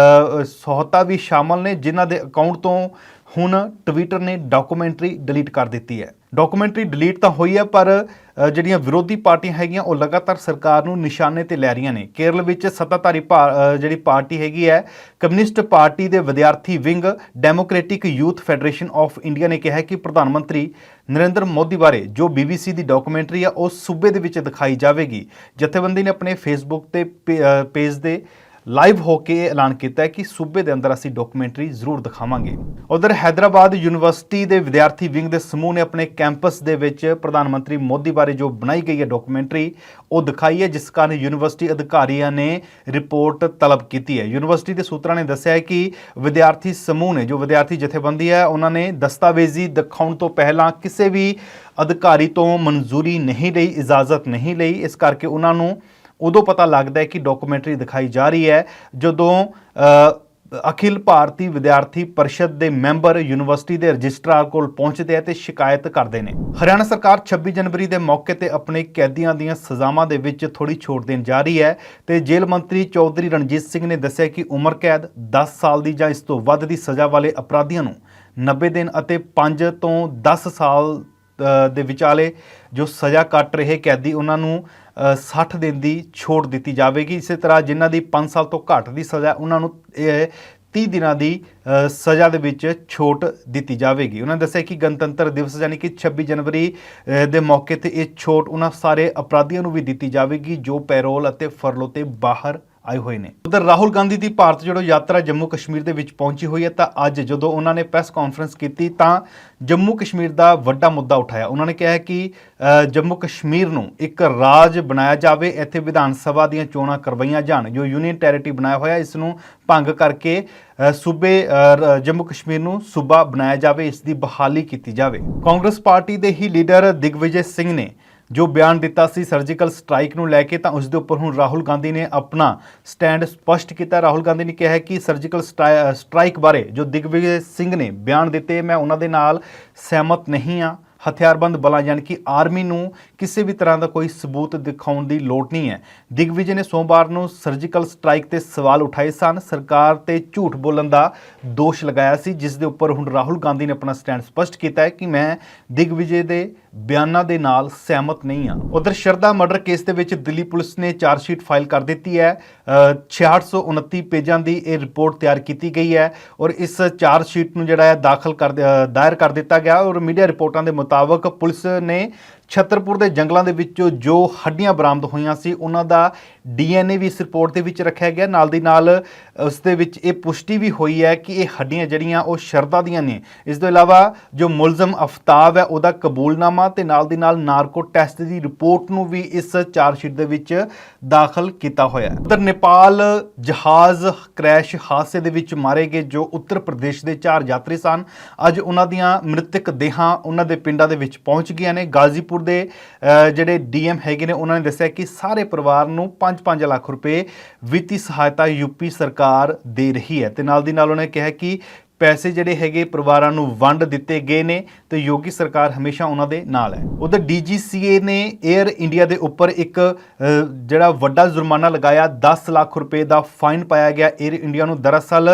S1: ਸਹੋਤਾ ਵੀ ਸ਼ਾਮਲ ਨੇ, ਜਿਨ੍ਹਾਂ ਦੇ ਅਕਾਊਂਟ ਤੋਂ ਹੁਣ ਟਵਿੱਟਰ ਨੇ ਡਾਕੂਮੈਂਟਰੀ ਡਿਲੀਟ ਕਰ ਦਿੱਤੀ ਹੈ। ਡਾਕੂਮੈਂਟਰੀ ਡਿਲੀਟ ਤਾਂ ਹੋਈ ਹੈ, ਪਰ ਜਿਹੜੀਆਂ ਵਿਰੋਧੀ ਪਾਰਟੀਆਂ ਹੈਗੀਆਂ ਉਹ ਲਗਾਤਾਰ ਸਰਕਾਰ ਨੂੰ ਨਿਸ਼ਾਨੇ ਤੇ ਲੈ ਰਹੀਆਂ ਨੇ। ਕੇਰਲ ਵਿੱਚ ਸੱਤਾਧਾਰੀ ਜਿਹੜੀ ਪਾਰਟੀ ਹੈਗੀ ਹੈ, ਕਮਿਊਨਿਸਟ ਪਾਰਟੀ ਦੇ ਵਿਦਿਆਰਥੀ wing democratic youth federation of India ਨੇ ਕਿਹਾ ਕਿ ਪ੍ਰਧਾਨ ਮੰਤਰੀ ਨਰਿੰਦਰ ਮੋਦੀ ਬਾਰੇ ਜੋ BBC ਦੀ ਡਾਕੂਮੈਂਟਰੀ ਆ ਉਹ ਸੂਬੇ ਦੇ ਵਿੱਚ ਦਿਖਾਈ ਜਾਵੇਗੀ। ਜਥੇਬੰਦੀ ਨੇ ਆਪਣੇ ਫੇਸਬੁੱਕ ਤੇ ਪੇਜ ਦੇ ਲਾਈਵ ਹੋ ਕੇ ਐਲਾਨ ਕੀਤਾ ਹੈ ਕਿ ਸੂਬੇ ਦੇ ਅੰਦਰ ਅਸੀਂ ਡਾਕੂਮੈਂਟਰੀ ਜ਼ਰੂਰ ਦਿਖਾਵਾਂਗੇ। ਉਧਰ ਹੈਦਰਾਬਾਦ ਯੂਨੀਵਰਸਿਟੀ ਦੇ ਵਿਦਿਆਰਥੀ ਵਿੰਗ ਦੇ ਸਮੂਹ ਨੇ ਆਪਣੇ ਕੈਂਪਸ ਦੇ ਵਿੱਚ ਪ੍ਰਧਾਨ ਮੰਤਰੀ ਮੋਦੀ ਬਾਰੇ ਜੋ ਬਣਾਈ ਗਈ ਹੈ ਡਾਕੂਮੈਂਟਰੀ ਉਹ ਦਿਖਾਈ ਹੈ, ਜਿਸ ਕਾਰਨ ਯੂਨੀਵਰਸਿਟੀ ਅਧਿਕਾਰੀਆਂ ਨੇ ਰਿਪੋਰਟ ਤਲਬ ਕੀਤੀ ਹੈ। ਯੂਨੀਵਰਸਿਟੀ ਦੇ ਸੂਤਰਾਂ ਨੇ ਦੱਸਿਆ ਹੈ ਕਿ ਵਿਦਿਆਰਥੀ ਸਮੂਹ ਨੇ, ਜੋ ਵਿਦਿਆਰਥੀ ਜਥੇਬੰਦੀ ਹੈ, ਉਹਨਾਂ ਨੇ ਦਸਤਾਵੇਜ਼ੀ ਦਿਖਾਉਣ ਤੋਂ ਪਹਿਲਾਂ ਕਿਸੇ ਵੀ ਅਧਿਕਾਰੀ ਤੋਂ ਮਨਜ਼ੂਰੀ ਨਹੀਂ ਲਈ, ਇਜਾਜ਼ਤ ਨਹੀਂ ਲਈ। ਇਸ ਕਰਕੇ ਉਹਨਾਂ ਨੂੰ ਉਦੋਂ ਪਤਾ ਲੱਗਦਾ ਹੈ ਕਿ ਡਾਕੂਮੈਂਟਰੀ ਦਿਖਾਈ ਜਾ ਰਹੀ ਹੈ ਜਦੋਂ ਅਖਿਲ ਭਾਰਤੀ ਵਿਦਿਆਰਥੀ ਪਰਿਸ਼ਦ ਦੇ ਮੈਂਬਰ ਯੂਨੀਵਰਸਿਟੀ ਦੇ ਰਜਿਸਟਰਾਰ ਕੋਲ ਪਹੁੰਚਦੇ ਆ ਤੇ ਸ਼ਿਕਾਇਤ ਕਰਦੇ ਨੇ। ਹਰਿਆਣਾ ਸਰਕਾਰ 26 ਜਨਵਰੀ ਦੇ ਮੌਕੇ ਤੇ ਆਪਣੇ ਕੈਦੀਆਂ ਦੀਆਂ ਸਜ਼ਾਵਾਂ ਦੇ ਵਿੱਚ ਥੋੜੀ ਛੋਟ ਦੇਣ ਜਾ ਰਹੀ ਹੈ ਤੇ ਜੇਲ੍ਹ ਮੰਤਰੀ ਚੌਧਰੀ ਰਣਜੀਤ ਸਿੰਘ ਨੇ ਦੱਸਿਆ ਕਿ ਉਮਰ ਕੈਦ, 10 ਸਾਲ ਦੀ ਜਾਂ ਇਸ ਤੋਂ ਵੱਧ ਦੀ ਸਜ਼ਾ ਵਾਲੇ ਅਪਰਾਧੀਆਂ ਨੂੰ 90 ਦਿਨ ਅਤੇ 5 ਤੋਂ 10 ਸਾਲ ਦੇ ਵਿਚਾਲੇ ਜੋ ਸਜ਼ਾ ਕੱਟ ਰਹੇ ਕੈਦੀ ਉਹਨਾਂ ਨੂੰ 60 ਦਿਨ ਦੀ ਛੋਟ ਦਿੱਤੀ ਜਾਵੇਗੀ। ਇਸੇ ਤਰ੍ਹਾਂ ਜਿਨ੍ਹਾਂ ਦੀ 5 ਸਾਲ ਤੋਂ ਘੱਟ ਦੀ ਸਜ਼ਾ ਉਹਨਾਂ ਨੂੰ 30 ਦਿਨਾਂ ਦੀ ਸਜ਼ਾ ਦੇ ਵਿੱਚ ਛੋਟ ਦਿੱਤੀ ਜਾਵੇਗੀ। ਉਹਨਾਂ ਨੇ ਦੱਸਿਆ ਕਿ ਗਣਤੰਤਰ ਦਿਵਸ ਯਾਨੀ ਕਿ 26 ਜਨਵਰੀ ਦੇ ਮੌਕੇ ਤੇ ਇਹ ਛੋਟ ਉਹਨਾਂ ਸਾਰੇ ਅਪਰਾਧੀਆਂ ਨੂੰ ਵੀ ਦਿੱਤੀ ਜਾਵੇਗੀ ਜੋ ਪੈਰੋਲ ਅਤੇ ਫਰਲੋ ਤੇ ਬਾਹਰ ਆਏ ਹੋਏ ਨੇ। ਉਧਰ ਰਾਹੁਲ ਗਾਂਧੀ ਦੀ ਭਾਰਤ ਜੋੜੋ ਯਾਤਰਾ ਜੰਮੂ ਕਸ਼ਮੀਰ ਦੇ ਵਿੱਚ ਪਹੁੰਚੀ ਹੋਈ ਹੈ ਤਾਂ ਅੱਜ ਜਦੋਂ ਉਹਨਾਂ ਨੇ ਪ੍ਰੈਸ ਕਾਨਫਰੰਸ ਕੀਤੀ ਤਾਂ ਜੰਮੂ ਕਸ਼ਮੀਰ ਦਾ ਵੱਡਾ ਮੁੱਦਾ ਉਠਾਇਆ। ਉਹਨਾਂ ਨੇ ਕਿਹਾ ਕਿ ਜੰਮੂ ਕਸ਼ਮੀਰ ਨੂੰ ਇੱਕ ਰਾਜ ਬਣਾਇਆ ਜਾਵੇ, ਇੱਥੇ ਵਿਧਾਨ ਸਭਾ ਦੀਆਂ ਚੋਣਾਂ ਕਰਵਾਈਆਂ ਜਾਣ, ਜੋ ਯੂਨੀਅਨ ਟੈਰੀਟਰੀ ਬਣਾਇਆ ਹੋਇਆ ਇਸ ਨੂੰ ਭੰਗ ਕਰਕੇ ਸੂਬੇ ਜੰਮੂ ਕਸ਼ਮੀਰ ਨੂੰ ਸੂਬਾ ਬਣਾਇਆ ਜਾਵੇ, ਇਸ ਦੀ ਬਹਾਲੀ ਕੀਤੀ ਜਾਵੇ। ਕਾਂਗਰਸ ਪਾਰਟੀ ਦੇ ਹੀ ਲੀਡਰ ਦਿਗਵਿਜੇ ਸਿੰਘ ਨੇ ਜੋ ਬਿਆਨ ਦਿੱਤਾ ਸੀ ਸਰਜੀਕਲ ਸਟ੍ਰਾਈਕ ਨੂੰ ਲੈ ਕੇ ਤਾਂ ਉਸ ਦੇ ਉੱਪਰ ਹੁਣ ਰਾਹੁਲ ਗਾਂਧੀ ਨੇ ਆਪਣਾ ਸਟੈਂਡ ਸਪਸ਼ਟ ਕੀਤਾ। ਰਾਹੁਲ ਗਾਂਧੀ ਨੇ ਕਿਹਾ ਕਿ ਸਰਜੀਕਲ ਸਟ੍ਰਾਈਕ ਬਾਰੇ ਜੋ ਦਿਗਵਿਜੇ ਸਿੰਘ ਨੇ ਬਿਆਨ ਦਿੱਤੇ ਮੈਂ ਉਹਨਾਂ ਦੇ ਨਾਲ ਸਹਿਮਤ ਨਹੀਂ ਹਾਂ। ਹਥਿਆਰਬੰਦ ਬਲਾਂ ਯਾਨੀ ਕਿ ਆਰਮੀ ਨੂੰ ਕਿਸੇ ਵੀ ਤਰ੍ਹਾਂ ਦਾ ਕੋਈ ਸਬੂਤ ਦਿਖਾਉਣ ਦੀ ਲੋੜ ਨਹੀਂ ਹੈ। ਦਿਗਵਿਜੇ ਨੇ ਸੋਮਵਾਰ ਨੂੰ ਸਰਜੀਕਲ ਸਟ੍ਰਾਈਕ ਤੇ ਸਵਾਲ ਉਠਾਏ ਸਨ, ਸਰਕਾਰ ਤੇ ਝੂਠ ਬੋਲਣ ਦਾ ਦੋਸ਼ ਲਗਾਇਆ ਸੀ, ਜਿਸ ਦੇ ਉੱਪਰ ਹੁਣ ਰਾਹੁਲ ਗਾਂਧੀ ਨੇ ਆਪਣਾ ਸਟੈਂਡ ਸਪਸ਼ਟ ਕੀਤਾ ਹੈ ਕਿ ਮੈਂ ਦਿਗਵਿਜੇ ਦੇ ਬਿਆਨਾਂ ਦੇ ਨਾਲ ਸਹਿਮਤ ਨਹੀਂ ਹਾਂ। ਉਧਰ ਸ਼ਰਦਾ ਮਰਡਰ ਕੇਸ ਦੇ ਵਿੱਚ ਦਿੱਲੀ ਪੁਲਿਸ ਨੇ ਚਾਰਜਸ਼ੀਟ ਫਾਈਲ ਕਰ ਦਿੱਤੀ ਹੈ। 6629 ਪੇਜਾਂ ਦੀ ਇਹ ਰਿਪੋਰਟ ਤਿਆਰ ਕੀਤੀ ਗਈ ਹੈ ਔਰ ਇਸ ਚਾਰਜਸ਼ੀਟ ਨੂੰ ਜਿਹੜਾ ਹੈ ਦਾਇਰ ਕਰ ਦਿੱਤਾ ਗਿਆ ਔਰ ਮੀਡੀਆ ਰਿਪੋਰਟਾਂ ਦੇ ਮੁਤਾਬਕ ਪੁਲਿਸ ਨੇ ਛਤਰਪੁਰ ਦੇ ਜੰਗਲਾਂ ਦੇ ਵਿੱਚੋਂ ਜੋ ਹੱਡੀਆਂ ਬਰਾਮਦ ਹੋਈਆਂ ਸੀ ਉਹਨਾਂ ਦਾ DNA ਵੀ ਇਸ ਰਿਪੋਰਟ ਦੇ ਵਿੱਚ ਰੱਖਿਆ ਗਿਆ। ਨਾਲ ਦੀ ਨਾਲ ਉਸ ਦੇ ਵਿੱਚ ਇਹ ਪੁਸ਼ਟੀ ਵੀ ਹੋਈ ਹੈ ਕਿ ਇਹ ਹੱਡੀਆਂ ਜਿਹੜੀਆਂ ਉਹ ਸ਼ਰਦਾ ਦੀਆਂ ਨੇ। ਇਸ ਤੋਂ ਇਲਾਵਾ ਜੋ ਮੁਲਜ਼ਮ ਅਫਤਾਬ ਹੈ ਉਹਦਾ ਕਬੂਲਨਾਮਾ ਤੇ ਨਾਲ ਦੀ ਨਾਲ ਨਾਰਕੋ ਟੈਸਟ ਦੀ ਰਿਪੋਰਟ ਨੂੰ ਵੀ ਇਸ ਚਾਰਜਸ਼ੀਟ ਦੇ ਵਿੱਚ ਦਾਖਲ ਕੀਤਾ ਹੋਇਆ ਹੈ। ਉਧਰ ਨੇਪਾਲ ਜਹਾਜ਼ ਕ੍ਰੈਸ਼ ਹਾਦਸੇ ਦੇ ਵਿੱਚ ਮਾਰੇ ਗਏ ਜੋ ਉੱਤਰ ਪ੍ਰਦੇਸ਼ ਦੇ 4 ਯਾਤਰੀ ਸਨ, ਅੱਜ ਉਹਨਾਂ ਦੀਆਂ ਮ੍ਰਿਤਕ ਦੇਹਾਂ ਉਹਨਾਂ ਦੇ ਪਿੰਡਾਂ ਦੇ ਵਿੱਚ ਪਹੁੰਚ ਗਈਆਂ ਨੇ। ਗਾਜ਼ੀਪੁਰ ਦੇ ਜਿਹੜੇ DM ਹੈਗੇ ਨੇ ਉਹਨਾਂ ਨੇ ਦੱਸਿਆ ਕਿ ਸਾਰੇ ਪਰਿਵਾਰ ਨੂੰ 5-5 ਲੱਖ ਰੁਪਏ ਵਿੱਤੀ ਸਹਾਇਤਾ ਯੂਪੀ ਸਰਕਾਰ ਦੇ ਰਹੀ ਹੈ ਤੇ ਨਾਲ ਦੀ ਨਾਲ ਉਹਨੇ ਕਿਹਾ ਕਿ ਪੈਸੇ ਜਿਹੜੇ ਹੈਗੇ ਪਰਿਵਾਰਾਂ ਨੂੰ ਵੰਡ ਦਿੱਤੇ ਗਏ ਨੇ ਤੇ ਯੋਗੀ ਸਰਕਾਰ ਹਮੇਸ਼ਾ ਉਹਨਾਂ ਦੇ ਨਾਲ ਹੈ। ਉਧਰ DGCA ਨੇ 에ਅਰ ਇੰਡੀਆ ਦੇ ਉੱਪਰ ਇੱਕ ਜਿਹੜਾ ਵੱਡਾ ਜੁਰਮਾਨਾ ਲਗਾਇਆ, 10 ਲੱਖ ਰੁਪਏ ਦਾ ਫਾਈਨ ਪਾਇਆ ਗਿਆ 에ਅਰ ਇੰਡੀਆ ਨੂੰ। ਦਰਅਸਲ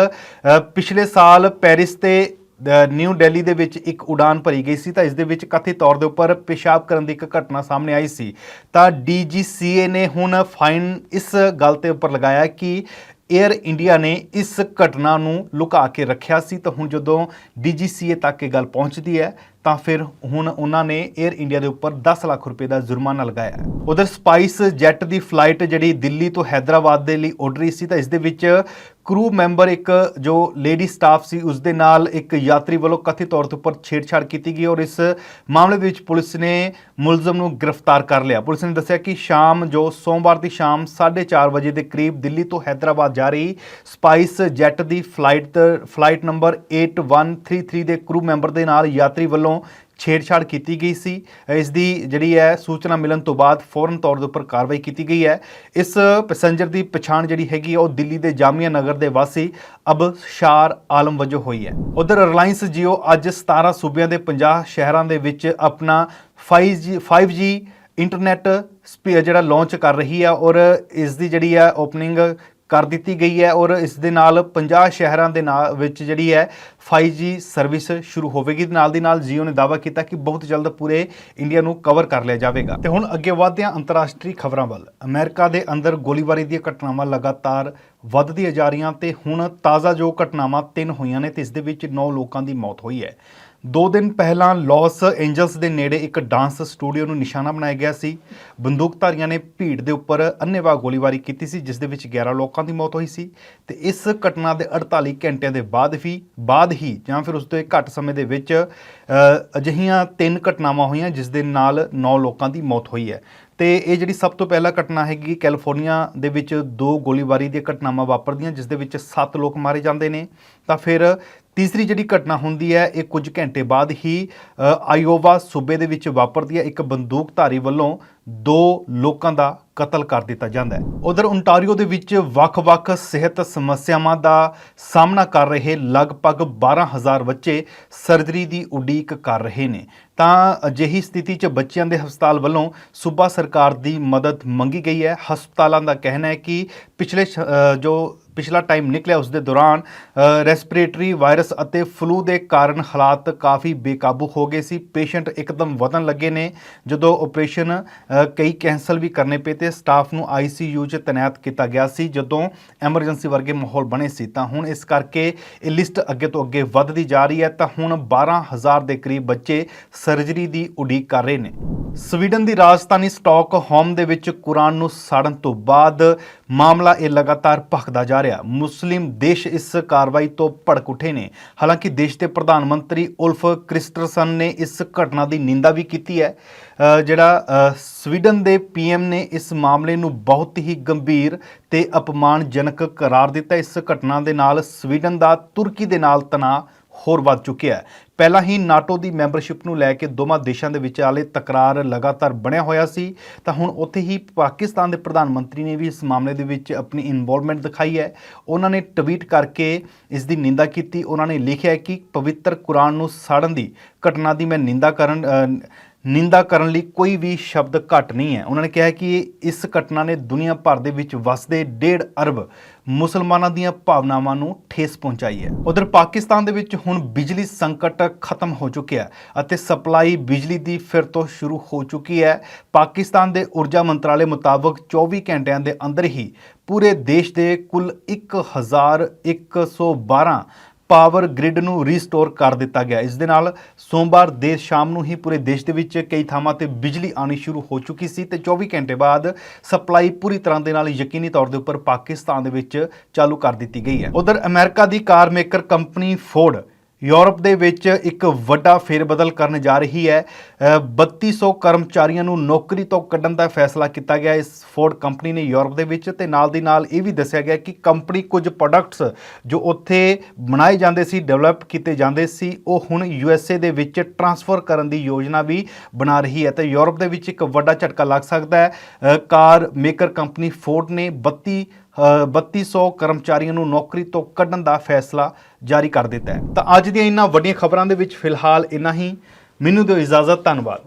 S1: ਪਿਛਲੇ ਸਾਲ ਪੈਰਿਸ ਤੇ ਨਿਊ ਦਿੱਲੀ ਦੇ ਵਿੱਚ ਇੱਕ ਉਡਾਨ ਭਰੀ ਗਈ ਸੀ ਤਾਂ ਇਸ ਦੇ ਵਿੱਚ ਕਥਿਤ ਤੌਰ ਦੇ ਉੱਪਰ ਪਿਸ਼ਾਬ ਕਰਨ ਦੀ ਇੱਕ ਘਟਨਾ ਸਾਹਮਣੇ ਆਈ ਸੀ ਤਾਂ DGCA ਨੇ ਹੁਣ ਫਾਈਨ ਇਸ ਗੱਲ ਤੇ ਉੱਪਰ ਲਗਾਇਆ ਕਿ 에ਅਰ ਇੰਡੀਆ ਨੇ ਇਸ ਘਟਨਾ ਨੂੰ ਲੁਕਾ ਕੇ ਰੱਖਿਆ ਸੀ ਤਾਂ ਹੁਣ ਜਦੋਂ DGCA ਤੱਕ ਇਹ ਗੱਲ ਪਹੁੰਚਦੀ ਹੈ ਤਾਂ ਫਿਰ ਹੁਣ ਉਹਨਾਂ ਨੇ 에ਅਰ ਇੰਡੀਆ ਦੇ ਉੱਪਰ 10 ਲੱਖ ਰੁਪਏ ਦਾ ਜੁਰਮਾਨਾ ਲਗਾਇਆ ਹੈ। ਉਧਰ ਸਪਾਈਸ ਜੈਟ ਦੀ ਫਲਾਈਟ ਜਿਹੜੀ ਦਿੱਲੀ ਤੋਂ ਹੈਦਰਾਬਾਦ ਦੇ ਲਈ ਉੱਡ ਰਹੀ ਸੀ ਤਾਂ ਇਸ ਦੇ ਵਿੱਚ ਕਰੂ ਮੈਂਬਰ ਇੱਕ ਜੋ ਲੇਡੀ ਸਟਾਫ ਸੀ ਉਸ ਦੇ ਨਾਲ ਇੱਕ ਯਾਤਰੀ ਵੱਲੋਂ ਕਥਿਤ ਤੌਰ ਤੇ ਉੱਪਰ ਛੇੜਛਾੜ ਕੀਤੀ ਗਈ ਔਰ ਇਸ ਮਾਮਲੇ ਦੇ ਵਿੱਚ ਪੁਲਿਸ ਨੇ ਮੁਲਜ਼ਮ ਨੂੰ ਗ੍ਰਿਫਤਾਰ ਕਰ ਲਿਆ। ਪੁਲਿਸ ਨੇ ਦੱਸਿਆ ਕਿ ਸੋਮਵਾਰ ਦੀ ਸ਼ਾਮ 4:30 ਵਜੇ ਦੇ ਕਰੀਬ ਦਿੱਲੀ ਤੋਂ ਹੈਦਰਾਬਾਦ ਜਾ ਰਹੀ ਸਪਾਈਸ ਜੈਟ ਦੀ ਫਲਾਈਟ ਨੰਬਰ 8133 ਦੇ ਕਰੂ ਮੈਂਬਰ ਦੇ ਨਾਲ ਯਾਤਰੀ ਵੱਲੋਂ ਛੇੜਛਾੜ ਕੀਤੀ ਗਈ ਸੀ। ਇਸ ਦੀ ਜਿਹੜੀ ਹੈ ਸੂਚਨਾ ਮਿਲਣ ਤੋਂ ਬਾਅਦ ਫੌਰਨ ਤੌਰ ਦੇ ਉੱਪਰ ਕਾਰਵਾਈ ਕੀਤੀ ਗਈ ਹੈ। ਇਸ ਪੈਸੇਂਜਰ ਦੀ ਪਛਾਣ ਜਿਹੜੀ ਹੈਗੀ ਉਹ ਦਿੱਲੀ ਦੇ ਜਾਮੀਆ ਨਗਰ ਦੇ ਵਾਸੀ ਅਬਸ਼ਾਰ ਆਲਮ ਵਜੋਂ ਹੋਈ ਹੈ। ਉਧਰ ਰਿਲਾਇੰਸ ਜੀਓ ਅੱਜ 17 ਸੂਬਿਆਂ ਦੇ 50 ਸ਼ਹਿਰਾਂ ਦੇ ਵਿੱਚ ਆਪਣਾ 5G ਇੰਟਰਨੈਟ ਜਿਹੜਾ ਲਾਂਚ ਕਰ ਰਹੀ ਹੈ ਔਰ ਇਸ ਦੀ ਜਿਹੜੀ ਹੈ ਓਪਨਿੰਗ ਕਰ ਦਿੱਤੀ ਗਈ ਹੈ ਔਰ ਇਸ ਦੇ ਨਾਲ 50 ਸ਼ਹਿਰਾਂ ਦੇ ਵਿੱਚ ਜਿਹੜੀ ਹੈ 5G ਸਰਵਿਸ ਸ਼ੁਰੂ ਹੋਵੇਗੀ। ਨਾਲ ਦੀ ਨਾਲ ਜੀਓ ਨੇ ਦਾਅਵਾ ਕੀਤਾ ਕਿ ਬਹੁਤ ਜਲਦ ਪੂਰੇ ਇੰਡੀਆ ਨੂੰ ਕਵਰ ਕਰ ਲਿਆ ਜਾਵੇਗਾ। ਤੇ ਹੁਣ ਅੱਗੇ ਵਧਦੇ ਹਾਂ ਅੰਤਰਰਾਸ਼ਟਰੀ ਖਬਰਾਂ ਵੱਲ। ਅਮਰੀਕਾ ਦੇ ਅੰਦਰ ਗੋਲੀਬਾਰੀ ਦੀਆਂ ਘਟਨਾਵਾਂ ਲਗਾਤਾਰ ਵੱਧਦੀਆਂ ਜਾ ਰਹੀਆਂ ਤੇ ਹੁਣ ਤਾਜ਼ਾ ਜੋ ਘਟਨਾਵਾਂ 3 ਹੋਈਆਂ ਨੇ ਤੇ ਇਸ ਦੇ ਵਿੱਚ 9 ਲੋਕਾਂ ਦੀ ਮੌਤ ਹੋਈ ਹੈ। 2 ਦਿਨ ਪਹਿਲਾਂ ਲਾਸ ਐਂਜਲਸ ਦੇ ਨੇੜੇ ਇੱਕ ਡਾਂਸ ਸਟੂਡੀਓ ਨੂੰ ਨਿਸ਼ਾਨਾ ਬਣਾਇਆ ਗਿਆ ਸੀ। ਬੰਦੂਕਧਾਰੀਆਂ ਨੇ ਭੀੜ ਦੇ ਉੱਪਰ ਅੰਨ੍ਹੇਵਾਹ ਗੋਲੀਬਾਰੀ ਕੀਤੀ ਸੀ ਜਿਸ ਦੇ ਵਿੱਚ 11 ਲੋਕਾਂ ਦੀ ਮੌਤ ਹੋਈ ਸੀ ਤੇ ਇਸ ਘਟਨਾ ਦੇ 48 ਘੰਟਿਆਂ ਦੇ ਬਾਅਦ ਹੀ ਜਾਂ ਫਿਰ ਉਸ ਤੋਂ ਘੱਟ ਸਮੇਂ ਦੇ ਵਿੱਚ ਅਜਿਹੀਆਂ 3 ਘਟਨਾਵਾਂ ਹੋਈਆਂ ਜਿਸ ਦੇ ਨਾਲ 9 ਲੋਕਾਂ ਦੀ ਮੌਤ ਹੋਈ ਹੈ। ਤੇ ਇਹ ਜਿਹੜੀ ਸਭ ਤੋਂ ਪਹਿਲਾ ਘਟਨਾ ਹੈਗੀ ਕੈਲੀਫੋਰਨੀਆ ਦੇ ਵਿੱਚ 2 ਗੋਲੀਬਾਰੀ ਦੀਆਂ ਘਟਨਾਵਾਂ ਵਾਪਰਦੀਆਂ ਜਿਸ ਦੇ ਵਿੱਚ 7 ਲੋਕ ਮਾਰੇ ਜਾਂਦੇ ਨੇ ਤਾਂ ਫਿਰ ਤੀਸਰੀ ਜਿਹੜੀ ਘਟਨਾ ਹੁੰਦੀ ਹੈ ਇਹ ਕੁਝ ਘੰਟੇ ਬਾਅਦ ਹੀ ਆਇਓਵਾ ਸੂਬੇ ਦੇ ਵਿੱਚ ਵਾਪਰਦੀ ਹੈ। ਇੱਕ ਬੰਦੂਕਧਾਰੀ ਵੱਲੋਂ 2 ਲੋਕਾਂ ਦਾ ਕਤਲ ਕਰ ਦਿੱਤਾ ਜਾਂਦਾ ਹੈ। ਉਧਰ ਓਨਟਾਰੀਓ ਦੇ ਵਿੱਚ ਵੱਖ-ਵੱਖ ਸਿਹਤ ਸਮੱਸਿਆਵਾਂ ਦਾ ਸਾਹਮਣਾ ਕਰ ਰਹੇ ਲਗਭਗ 12,000 ਬੱਚੇ ਸਰਜਰੀ ਦੀ ਉਡੀਕ ਕਰ ਰਹੇ ਨੇ ਤਾਂ ਅਜਿਹੀ ਸਥਿਤੀ 'ਚ ਬੱਚਿਆਂ ਦੇ ਹਸਪਤਾਲ ਵੱਲੋਂ ਸੂਬਾ ਸਰਕਾਰ ਦੀ ਮਦਦ ਮੰਗੀ ਗਈ ਹੈ। ਹਸਪਤਾਲਾਂ ਦਾ ਕਹਿਣਾ ਹੈ ਕਿ ਪਿਛਲੇ ਜੋ ਪਿਛਲਾ ਟਾਈਮ ਨਿਕਲਿਆ ਉਸ ਦੇ ਦੌਰਾਨ ਰੈਸਪੀਰੇਟਰੀ ਵਾਇਰਸ ਅਤੇ ਫਲੂ ਦੇ ਕਾਰਨ ਹਾਲਾਤ ਕਾਫੀ ਬੇਕਾਬੂ ਹੋ ਗਏ ਸੀ। ਪੇਸ਼ੈਂਟ ਇੱਕਦਮ ਵਧਣ ਲੱਗੇ ਨੇ। ਜਦੋਂ ਆਪਰੇਸ਼ਨ ਕਈ ਕੈਂਸਲ ਵੀ ਕਰਨੇ ਪਏ ਤੇ ਸਟਾਫ ਨੂੰ ICU 'ਚ ਤੈਨਾਤ ਕੀਤਾ ਗਿਆ ਸੀ ਜਦੋਂ ਐਮਰਜੈਂਸੀ ਵਰਗੇ ਮਾਹੌਲ ਬਣੇ ਸੀ। ਤਾਂ ਹੁਣ ਇਸ ਕਰਕੇ ਇਹ ਲਿਸਟ ਅੱਗੇ ਤੋਂ ਅੱਗੇ ਵੱਧਦੀ ਜਾ ਰਹੀ ਹੈ। ਤਾਂ ਹੁਣ 12,000 ਦੇ ਕਰੀਬ ਬੱਚੇ ਸਰਜਰੀ ਦੀ ਉਡੀਕ ਕਰ ਰਹੇ ਨੇ। ਸਵੀਡਨ ਦੀ ਰਾਜਧਾਨੀ ਸਟਾਕਹੋਮ ਦੇ ਵਿੱਚ ਕੁਰਾਨ ਨੂੰ ਸਾੜਨ ਤੋਂ ਬਾਅਦ ਮਾਮਲਾ ਇਹ ਲਗਾਤਾਰ ਭਖਦਾ ਜਾ ਰਿਹਾ। ਮੁਸਲਿਮ ਦੇਸ਼ ਇਸ ਕਾਰਵਾਈ ਤੋਂ ਭੜਕ ਉੱਠੇ ਨੇ। ਹਾਲਾਂਕਿ ਦੇਸ਼ ਦੇ ਪ੍ਰਧਾਨ ਮੰਤਰੀ ਉਲਫ ਕ੍ਰਿਸਟਰਸਨ ਨੇ ਇਸ ਘਟਨਾ ਦੀ ਨਿੰਦਾ ਵੀ ਕੀਤੀ ਹੈ। ਸਵੀਡਨ ਦੇ PM ਨੇ ਇਸ ਮਾਮਲੇ ਨੂੰ ਬਹੁਤ ਹੀ ਗੰਭੀਰ ਤੇ ਅਪਮਾਨਜਨਕ ਕਰਾਰ ਦਿੱਤਾ। ਇਸ ਘਟਨਾ ਦੇ ਨਾਲ ਸਵੀਡਨ ਦਾ ਤੁਰਕੀ ਦੇ ਨਾਲ ਤਣਾਅ ਹੋਰ ਵੱਧ ਚੁੱਕਿਆ ਹੈ। ਪਹਿਲਾਂ ਹੀ ਨਾਟੋ ਦੀ ਮੈਂਬਰਸ਼ਿਪ ਨੂੰ ਲੈ ਕੇ ਦੋਵਾਂ ਦੇਸ਼ਾਂ ਦੇ ਵਿਚਾਲੇ ਤਕਰਾਰ ਲਗਾਤਾਰ ਬਣਿਆ ਹੋਇਆ ਸੀ। ਤਾਂ ਹੁਣ ਉੱਥੇ ਹੀ ਪਾਕਿਸਤਾਨ ਦੇ ਪ੍ਰਧਾਨ ਮੰਤਰੀ ਨੇ ਵੀ ਇਸ ਮਾਮਲੇ ਦੇ ਵਿੱਚ ਆਪਣੀ ਇਨਵੋਲਵਮੈਂਟ ਦਿਖਾਈ ਹੈ। ਉਹਨਾਂ ਨੇ ਟਵੀਟ ਕਰਕੇ ਇਸ ਦੀ ਨਿੰਦਾ ਕੀਤੀ। ਉਹਨਾਂ ਨੇ ਲਿਖਿਆ ਕਿ ਪਵਿੱਤਰ ਕੁਰਾਨ ਨੂੰ ਸਾੜਨ ਦੀ ਘਟਨਾ ਦੀ ਮੈਂ ਨਿੰਦਾ ਕਰਨ ਲਈ ਕੋਈ ਵੀ ਸ਼ਬਦ ਘੱਟ ਨਹੀਂ ਹੈ। ਉਹਨਾਂ ਨੇ ਕਿਹਾ ਕਿ ਇਸ ਘਟਨਾ ਨੇ ਦੁਨੀਆ ਭਰ ਦੇ ਵਿੱਚ ਵਸਦੇ 1.5 ਅਰਬ ਮੁਸਲਮਾਨਾਂ ਦੀਆਂ ਭਾਵਨਾਵਾਂ ਨੂੰ ਠੇਸ ਪਹੁੰਚਾਈ ਹੈ। ਉਧਰ ਪਾਕਿਸਤਾਨ ਦੇ ਵਿੱਚ ਹੁਣ ਬਿਜਲੀ ਸੰਕਟ ਖਤਮ ਹੋ ਚੁੱਕਿਆ ਹੈ ਅਤੇ ਸਪਲਾਈ ਬਿਜਲੀ ਦੀ ਫਿਰ ਤੋਂ ਸ਼ੁਰੂ ਹੋ ਚੁੱਕੀ ਹੈ। ਪਾਕਿਸਤਾਨ ਦੇ ਊਰਜਾ ਮੰਤਰਾਲੇ ਮੁਤਾਬਕ 24 ਘੰਟਿਆਂ ਦੇ ਅੰਦਰ ਹੀ ਪੂਰੇ ਦੇਸ਼ ਦੇ ਕੁੱਲ 1112 ਪਾਵਰ ਗ੍ਰਿਡ ਨੂੰ ਰੀਸਟੋਰ ਕਰ ਦਿੱਤਾ ਗਿਆ। ਇਸ ਦੇ ਨਾਲ ਸੋਮਵਾਰ ਦੇਰ ਸ਼ਾਮ ਨੂੰ ਹੀ ਪੂਰੇ ਦੇਸ਼ ਦੇ ਵਿੱਚ ਕਈ ਥਾਵਾਂ ਤੇ ਬਿਜਲੀ ਆਉਣੀ ਸ਼ੁਰੂ ਹੋ ਚੁੱਕੀ ਸੀ ਤੇ 24 ਘੰਟੇ ਬਾਅਦ ਸਪਲਾਈ ਪੂਰੀ ਤਰ੍ਹਾਂ ਦੇ ਨਾਲ ਯਕੀਨੀ ਤੌਰ ਦੇ ਉੱਪਰ ਪਾਕਿਸਤਾਨ ਦੇ ਵਿੱਚ ਚਾਲੂ ਕਰ ਦਿੱਤੀ ਗਈ ਹੈ। ਉਧਰ ਅਮਰੀਕਾ ਦੀ ਕਾਰ ਮੇਕਰ ਕੰਪਨੀ ਫੋਰਡ ਯੂਰਪ ਦੇ ਵਿੱਚ ਇੱਕ ਵੱਡਾ ਫੇਰਬਦਲ ਕਰਨ ਜਾ ਰਹੀ ਹੈ। 3200 ਕਰਮਚਾਰੀਆਂ ਨੂੰ ਨੌਕਰੀ ਤੋਂ ਕੱਢਣ ਦਾ ਫੈਸਲਾ ਕੀਤਾ ਗਿਆ ਇਸ ਫੋਰਡ ਕੰਪਨੀ ਨੇ ਯੂਰਪ ਦੇ ਵਿੱਚ। ਤੇ ਨਾਲ ਦੀ ਨਾਲ ਇਹ ਵੀ ਦੱਸਿਆ ਗਿਆ ਕਿ ਕੰਪਨੀ ਕੁਝ ਪ੍ਰੋਡਕਟਸ ਜੋ ਉੱਥੇ ਬਣਾਏ ਜਾਂਦੇ ਸੀ, ਡਿਵੈਲਪ ਕੀਤੇ ਜਾਂਦੇ ਸੀ, ਉਹ ਹੁਣ USA ਦੇ ਵਿੱਚ ਟਰਾਂਸਫਰ ਕਰਨ ਦੀ ਯੋਜਨਾ ਵੀ ਬਣਾ ਰਹੀ ਹੈ। ਤੇ ਯੂਰਪ ਦੇ ਵਿੱਚ ਇੱਕ ਵੱਡਾ ਝਟਕਾ ਲੱਗ ਸਕਦਾ ਹੈ। ਕਾਰ ਮੇਕਰ ਕੰਪਨੀ ਫੋਰਡ ਨੇ 3200 ਕਰਮਚਾਰੀਆਂ ਨੂੰ ਨੌਕਰੀ ਤੋਂ ਕੱਢਣ ਦਾ ਫੈਸਲਾ ਜਾਰੀ ਕਰ ਦਿੱਤਾ ਹੈ। ਤਾਂ ਅੱਜ ਦੀਆਂ ਇਹਨਾਂ ਵੱਡੀਆਂ ਖਬਰਾਂ ਦੇ ਵਿੱਚ ਫਿਲਹਾਲ ਇੰਨਾ ਹੀ। ਮੈਨੂੰ ਦਿਓ ਇਜਾਜ਼ਤ। ਧੰਨਵਾਦ।